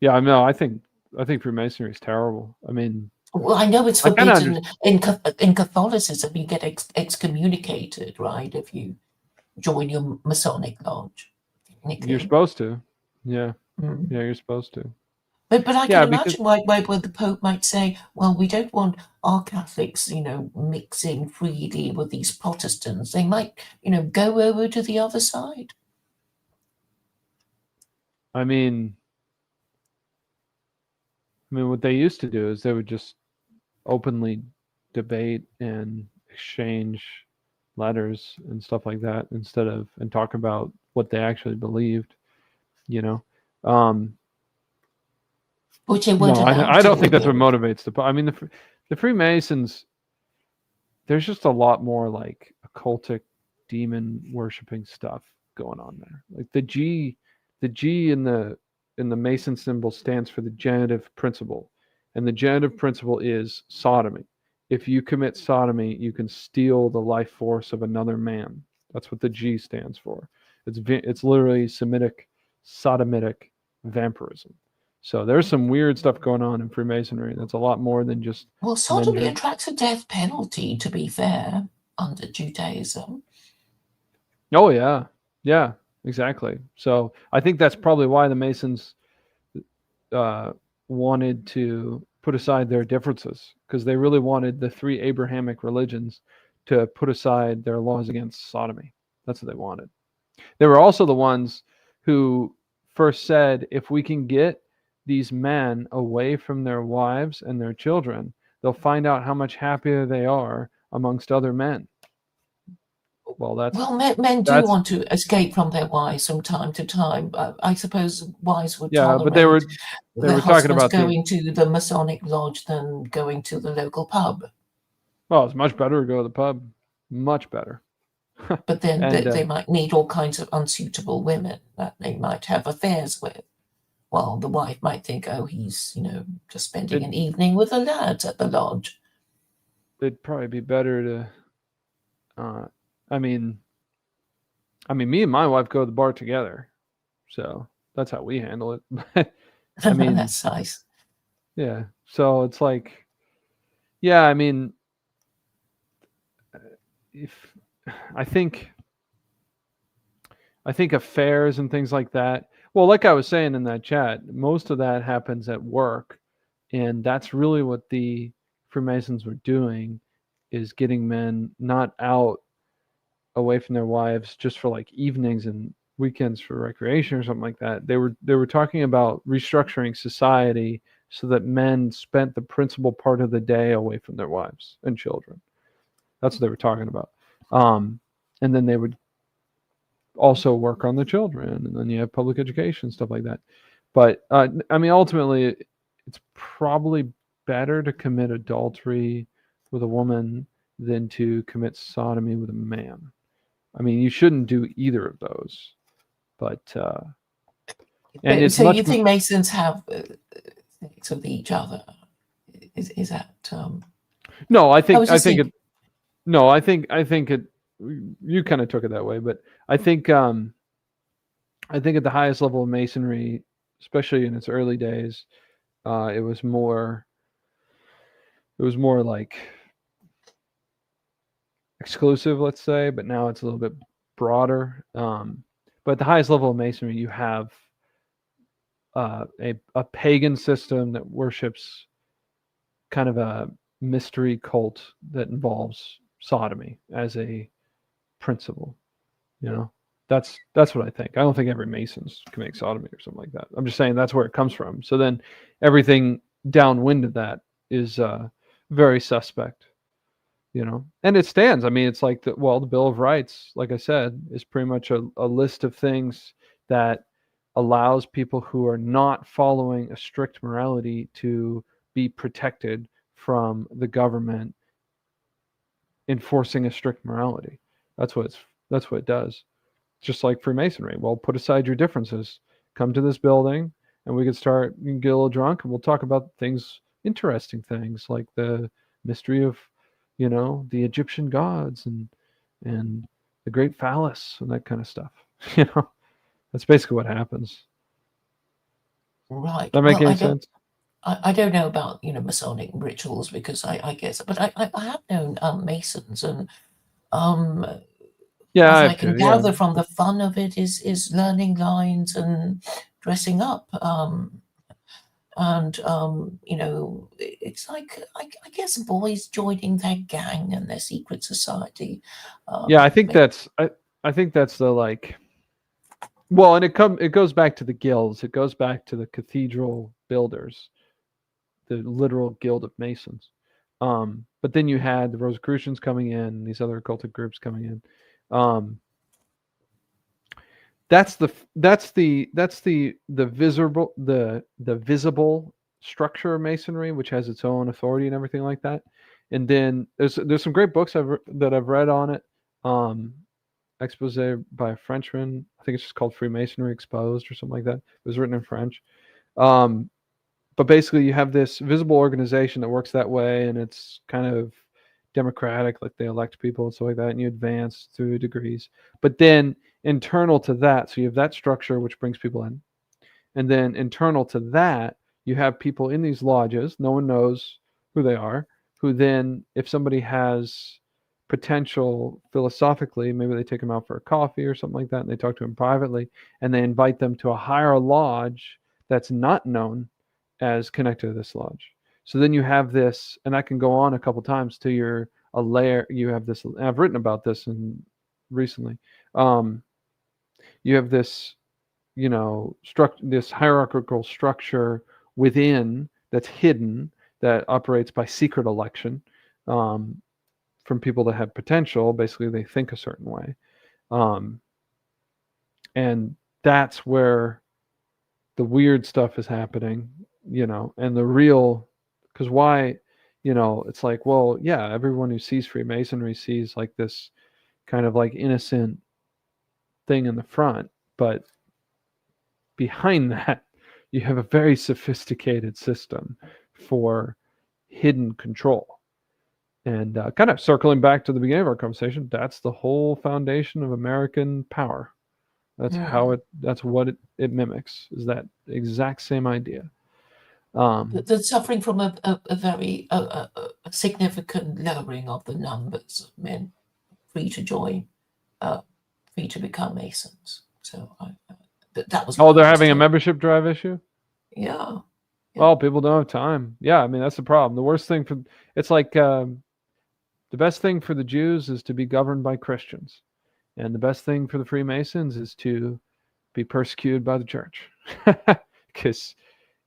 Yeah, I know. I think Freemasonry is terrible. I mean,
Well, I know it's
I kind of
forbidden
understand.
in Catholicism. You get excommunicated, right, if you join your Masonic lodge,
You're
technically.
supposed to. Yeah,
Mm.
yeah, you're supposed to.
But I can
Yeah, because
imagine why the Pope might say, well, we don't want our Catholics, mixing freely with these Protestants. They might, go over to the other side.
I mean, what they used to do is they would just openly debate and exchange letters and stuff like that instead of and talk about what they actually believed. You know, um,
Which they weren't
no,
allowed
I
to
don't think
with
that's what
the.
motivates I mean, the Freemasons. There's just a lot more like occultic demon worshiping stuff going on there. Like the G in the Mason symbol stands for the genitive principle. And the genitive principle is sodomy. If you commit sodomy, you can steal the life force of another man. That's what the G stands for. It's literally Semitic sodomitic vampirism. So there's some weird stuff going on in Freemasonry. That's a lot more than just
Well,
men
sodomy
drink.
attracts a death penalty, to be fair, under Judaism.
Oh yeah, yeah. exactly. So I think that's probably why the Masons uh, wanted to put aside their differences, because they really wanted the three Abrahamic religions to put aside their laws against sodomy. That's what they wanted. They were also the ones who first said, if we can get these men away from their wives and their children, they'll find out how much happier they are amongst other men. Well,
Well, men do
that's
want to escape from their wives from time to time. I suppose wives would
yeah, but
tolerate
they
their
were talking
husbands
about the
going to the Masonic lodge than going to the local pub.
well, it's much better to go to the pub, much better.
But then
And
they might meet all kinds of unsuitable women that they might have affairs with. While the wife might think, oh, he's, just spending
it
an evening with the lads at the lodge.
it'd probably be better to. Uh, I mean, me and my wife go to the bar together, so that's how we handle it. But I mean,
That's nice.
yeah. So it's like, yeah. If I think affairs and things like that. Well, like I was saying in that chat, most of that happens at work, and that's really what the Freemasons were doing, is getting men not out away from their wives just for like evenings and weekends for recreation or something like that. They were talking about restructuring society so that men spent the principal part of the day away from their wives and children. That's what they were talking about. And then they would also work on the children, and then you have public education, stuff like that. But ultimately, it's probably better to commit adultery with a woman than to commit sodomy with a man. You shouldn't do either of those, but and
But
it's
so
much.
you think Masons have sex with each other? Is that
No,
I was
I
just
think it.
thinking.
No, I think it. You kind of took it that way, but I think I think at the highest level of masonry, especially in its early days, it was more. It was more like exclusive, let's say, but now it's a little bit broader. But at the highest level of masonry, you have a pagan system that worships kind of a mystery cult that involves sodomy as a principle. You know, that's what I think. I don't think every Mason's commits sodomy or something like that. I'm just saying that's where it comes from. So then everything downwind of that is very suspect. And it stands. It's like the Bill of Rights, like I said, is pretty much a list of things that allows people who are not following a strict morality to be protected from the government enforcing a strict morality. That's what it does. Just like Freemasonry. Well, put aside your differences. Come to this building, and we can get a little drunk, and we'll talk about things, interesting things like the mystery of, the Egyptian gods and the great phallus and that kind of stuff. You know, that's basically what happens.
Right.
That make
Well,
any sense?
I don't know about Masonic rituals because I guess, but I have known Masons, and um,
Yeah,
what
I
I
have
can
to. Yeah,
gather from the fun of it is learning lines and dressing up. And it's like I guess boys joining their gang and their secret society.
yeah.
Maybe.
I think that's the like. Well, and it goes back to the guilds. It goes back to the cathedral builders, the literal guild of masons. But then you had the Rosicrucians coming in, and these other occultic groups coming in. Um, that's the visible structure of masonry, which has its own authority and everything like that. And then there's some great books that I've read on it. Um, Expose by a Frenchman. I think it's just called Freemasonry Exposed or something like that. It was written in French. Um, but basically, you have this visible organization that works that way, and it's kind of democratic, like they elect people and stuff like that, and you advance through degrees. But then internal to that, so you have that structure which brings people in, and then internal to that, you have people in these lodges. No one knows who they are. Who then, if somebody has potential philosophically. Maybe they take them out for a coffee or something like that, and they talk to them privately, and they invite them to a higher lodge that's not known as connected to this lodge. So then you have this, and I can go on a couple times to your a layer. You have this. And I've written about this in recently. Um, you have this, this hierarchical structure within that's hidden, that operates by secret election, um, from people that have potential. Basically, they think a certain way, um, and that's where the weird stuff is happening. And the real, because why, it's like, well, yeah, everyone who sees Freemasonry sees like this kind of like innocent thing in the front, but behind that, you have a very sophisticated system for hidden control. And kind of circling back to the beginning of our conversation, that's the whole foundation of American power. That's how
Hmm.
it. That's what it mimics. Is that exact same idea? Um,
They're suffering from a very a significant lowering of the numbers of men free to join, uh, free to become Masons. So that was
oh,
what I
they're
was
having a
told.
membership drive issue.
Yeah, yeah.
Oh, people don't have time. Yeah, I mean that's the problem. The worst thing for it's like the best thing for the Jews is to be governed by Christians, and the best thing for the Freemasons is to be persecuted by the church, because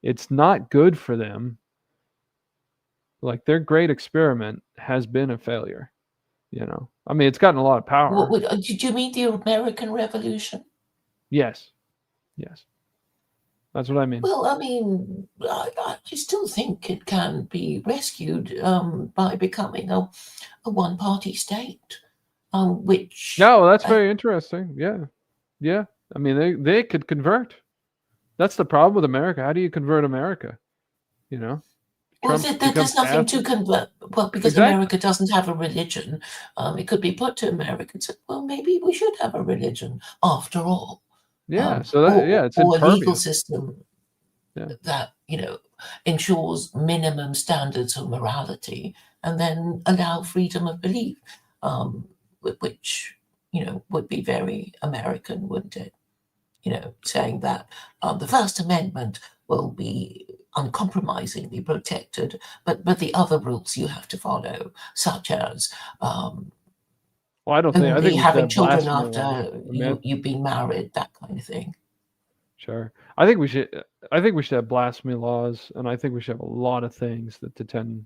it's not good for them. Like their great experiment has been a failure. I mean, it's gotten a lot of
What
power.
would, did you mean the American Revolution?
Yes, yes, that's what I mean.
Well, I mean, I still think it can be rescued by becoming a one-party state, which
No, that's very interesting. Yeah, yeah. I mean, they could convert. That's the problem with America. How do you convert America? You know,
well,
Trump
there's
becomes
nothing to
Catholic.
convert. Well, because
Exactly.
America doesn't have a religion, it could be put to Americans. Well, maybe we should have a religion after all,
Yeah. So that, yeah, it's
or a legal
impervious.
system
Yeah.
that ensures minimum standards of morality, and then allow freedom of belief, um, which would be very American, wouldn't it? Saying that the First Amendment will be uncompromisingly protected, but the other rules you have to follow, such as um,
Well, I don't think. I
only
think we should
having
have
children
blasphemy laws.
after
I mean,
you've been married, that kind of thing.
sure. I think we should. I think we should have blasphemy laws, and I think we should have a lot of things that the Ten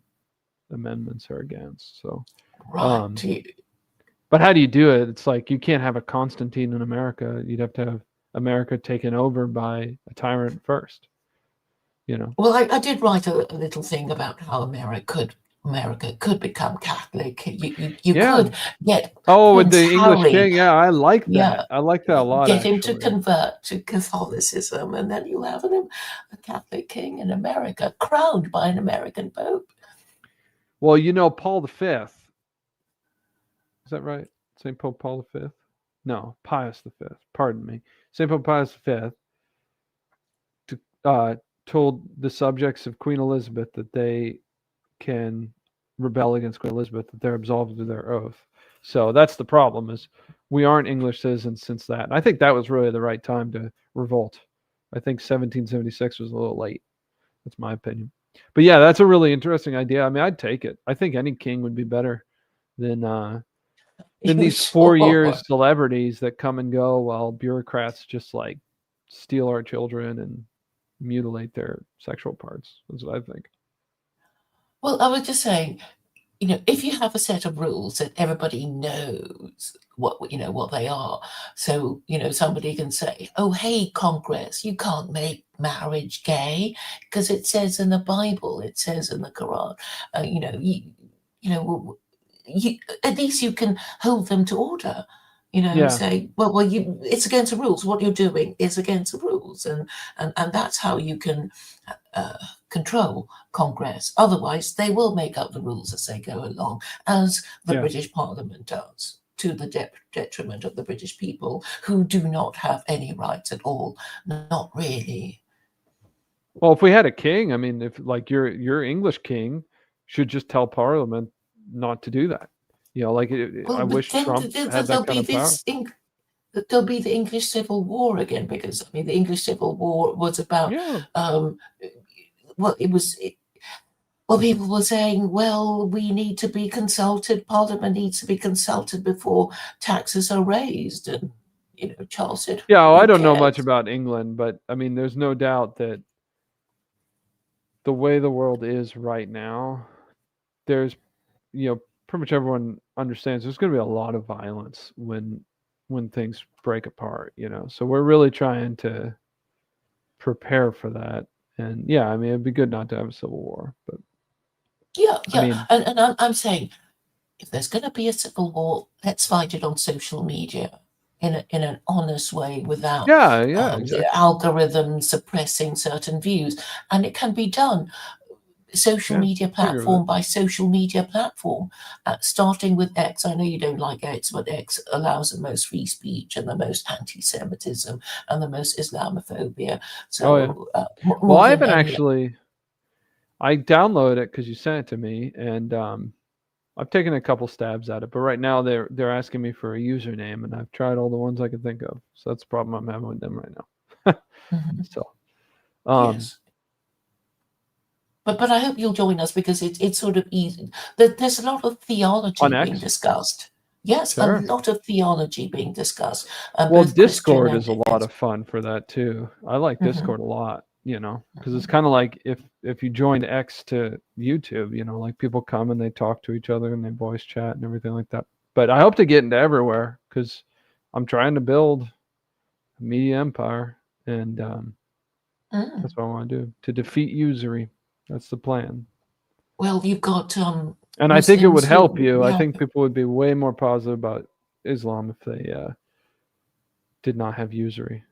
Amendments are against. So,
Right.
um, but how do you do it? It's like you can't have a Constantine in America. You'd have to have America taken over by a tyrant first. You know.
Well, I did write a little thing about how America could become Catholic. You
Yeah.
could get
Oh, with
Prince
the English
Harry,
king. Yeah, I like that.
yeah,
I like that a lot,
get him to
actually.
convert to Catholicism, and then you have a Catholic king in America, crowned by an American pope.
Well, Paul V. Is that right? St. Pope Paul V? No, Pius V. Pardon me. St. Pope Pius V to, told the subjects of Queen Elizabeth that they can rebel against Queen Elizabeth, that they're absolved of their oath. So that's the problem, is we aren't English citizens since that. And I think that was really the right time to revolt. I think 1776 was a little late. That's my opinion. But yeah, that's a really interesting idea. I mean, I'd take it. I think any king would be better than
You
these 4 years
sure?
celebrities that come and go while bureaucrats just like steal our children and mutilate their sexual parts. That's what I think.
Well, I was just saying, if you have a set of rules that everybody knows what they are, so somebody can say, "Oh, hey, Congress, you can't make marriage gay because it says in the Bible, it says in the Quran." You know, you, at least you can hold them to order.
Yeah.
Say, it's against the rules. What you're doing is against the rules, and that's how you can uh, control Congress. Otherwise, they will make up the rules as they go along, as the
Yeah.
British Parliament does, to the detriment of the British people, who do not have any rights at all. Not really.
Well, if we had a king, I mean, if like your English king should just tell Parliament not to do that. Like I
Well, but
wish
then
Trump had that
there'll
kind
be
of power.
there'll be the English Civil War again, because I mean the English Civil War was about
Yeah,
um, well, well, people were saying, well, we need to be consulted, Parliament needs to be consulted before taxes are raised. And, Charles said,
yeah. Well, I
who
don't know much
cares?
about England, but I mean, there's no doubt that the way the world is right now, there's pretty much everyone understands there's going to be a lot of violence when things break apart. So we're really trying to prepare for that. And yeah, I mean, it'd be good not to have a civil war, but
Yeah,
I
yeah.
mean,
And I'm saying, if there's going to be a civil war, let's fight it on social media in an honest way, without
yeah, yeah,
the
exactly.
algorithm suppressing certain views. And it can be done social
Yeah,
media
I agree with
platform
it.
by social media platform, starting with X. I know you don't like X, but X allows the most free speech and the most anti-Semitism and the most Islamophobia.
Oh yeah.
So
Well,
more
I
than
haven't
any.
actually. I downloaded it because you sent it to me, and I've taken a couple stabs at it. But right now they're asking me for a username, and I've tried all the ones I can think of. So that's the problem I'm having with them right now.
Mhm.
So, um,
Yes. But I hope you'll join us, because it's sort of easy. There's a lot of
on
theology being
X,
discussed. Yes, a
sure.
lot of theology being discussed,
Well,
both Christian
Discord
and
is a lot of fun for that too. I like
Mhm,
Discord a lot, because it's
mhm.
kind of like if you joined X to YouTube, like people come and they talk to each other and they voice chat and everything like that. But I hope to get into everywhere because I'm trying to build a media empire, and
Mm.
that's what I want to do to defeat usury. That's the plan.
Well, you've got
And I think it would
Muslims
help
who,
you. I
yeah.
think people would be way more positive about Islam if they did not have usury,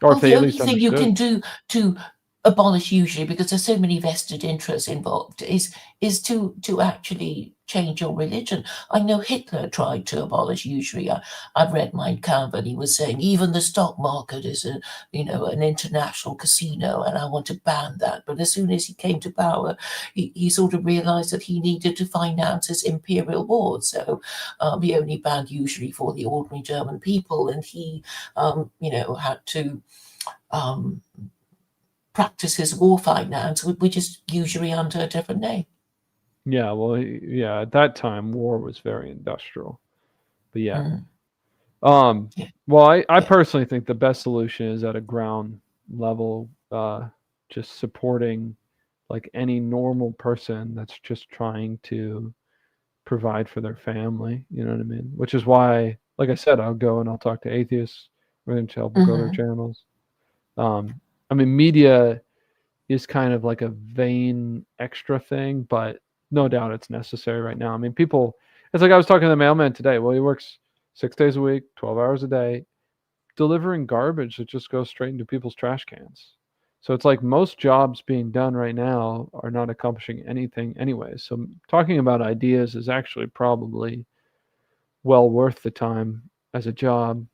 or
Well,
if they
the
at
only
least
thing you
understood.
can do to abolish usury, because there's so many vested interests involved, is to actually change your religion. I know Hitler tried to abolish usury. I've read Mein Kampf, and he was saying even the stock market is an international casino, and I want to ban that. But as soon as he came to power, he sort of realized that he needed to finance his imperial wars. So he only banned usury for the ordinary German people, and he had to um, practice his war finance, which is usually under a different name.
Yeah, well, yeah, at that time war was very industrial. But yeah.
Mm,
Um
yeah,
well, I
yeah.
personally think the best solution is at a ground level, just supporting like any normal person that's just trying to provide for their family, you know what I mean? Which is why, like I said, I'll go and I'll talk to atheists. We're going to tell them go to their
Hmm.
channels. Um I mean, media is kind of like a vain extra thing, but no doubt it's necessary right now. I mean, people, it's like I was talking to the mailman today. Well, he works 6 days a week, 12 hours a day, delivering garbage that just goes straight into people's trash cans. So it's like most jobs being done right now are not accomplishing anything anyway. So talking about ideas is actually probably well worth the time as a job.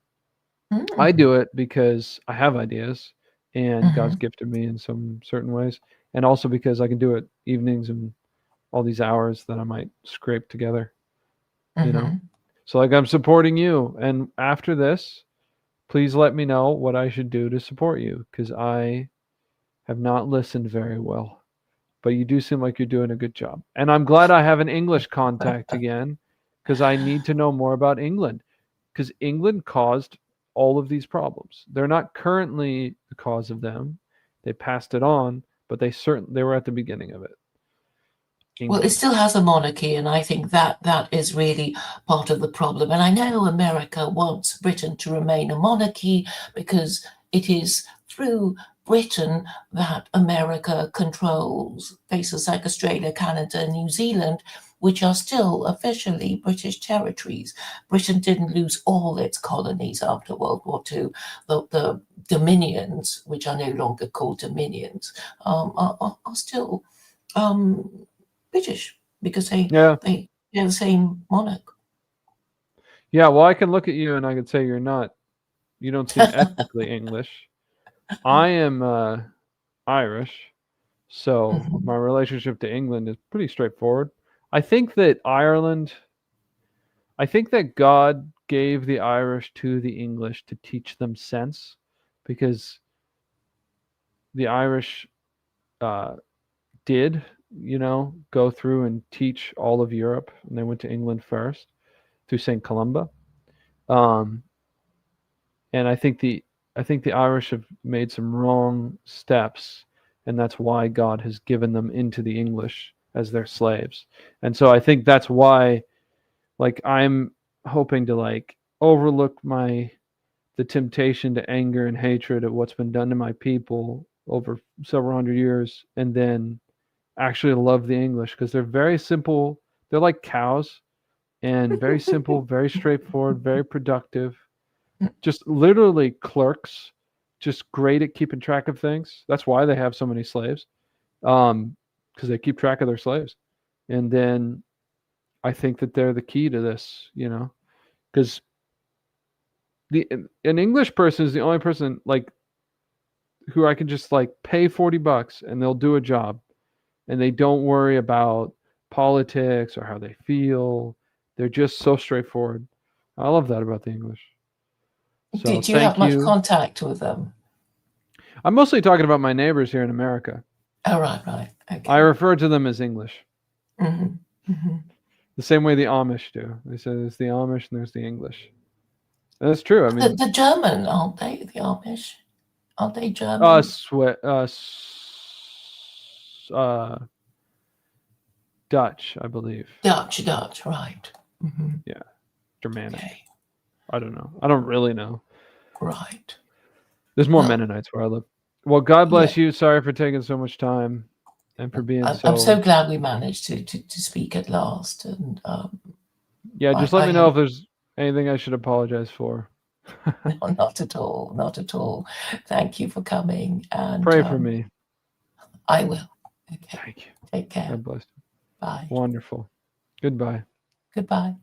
I
Mm,
do it because I have ideas and God's
hmm.
gifted me in some certain ways. And also because I can do it evenings and all these hours that I might scrape together, you know?
Hmm.
So, like, I'm supporting you. And after this, please let me know what I should do to support you because I have not listened very well. But you do seem like you're doing a good job. And I'm glad I have an English contact again because I need to know more about England because England caused all of these problems. They're not currently the cause of them. They passed it on, but they were at the beginning of it.
Well, it
England.
still has a monarchy, and I think that is really part of the problem. And I know America wants Britain to remain a monarchy, because it is through Britain that America controls places like Australia, Canada, and New Zealand, which are still officially British territories. Britain didn't lose all its colonies after World War II. The dominions, which are no longer called dominions, are still um, British, because
Yeah.
they're the same monarch.
Yeah, well, I can look at you and I can say you don't seem ethnically English. I am Irish, so
Mhm.
my relationship to England is pretty straightforward. I think that Ireland I think that God gave the Irish to the English to teach them sense, because the Irish uh, did, go through and teach all of Europe, and they went to England first through St. Columba. Um, and I think the Irish have made some wrong steps, and that's why God has given them into the English as their slaves. And so I think that's why, like, I'm hoping to, like, overlook the temptation to anger and hatred at what's been done to my people over several hundred years, and then actually love the English, because they're very simple. They're like cows, and very simple, very straightforward, very productive. Just literally clerks, just great at keeping track of things. That's why they have so many slaves, because they keep track of their slaves. And then I think that they're the key to this, because the an English person is the only person, like, who I can just, like, pay $40 and they'll do a job, and they don't worry about politics or how they feel. They're just so straightforward. I love that about the English. So
Did you have
thank
much
you.
contact with them?
I'm mostly talking about my neighbors here in America.
Oh, right, right.
I
Okay.
refer to them as English,
Hmm. Hmm.
the same way the Amish do. They say there's the Amish and there's the English. And that's true. I
The,
mean,
the German, aren't they? The Amish? Aren't they German?
Dutch, I believe.
Dutch, right. Hmm.
Yeah, Germanic.
Okay,
I don't know. I don't really know.
right.
There's more
Well,
Mennonites where I live. Well, God
yeah.
bless you. Sorry for taking so much time and for being
I'm so
so.
glad we managed to speak at last, and
Yeah, just let
I
me know
hope
if there's anything I should apologize for.
no, not at all, not at all. Thank you for coming, and
Pray for me.
I will. Okay,
Thank you.
take care.
God bless you.
Bye.
Wonderful. Goodbye.
Goodbye.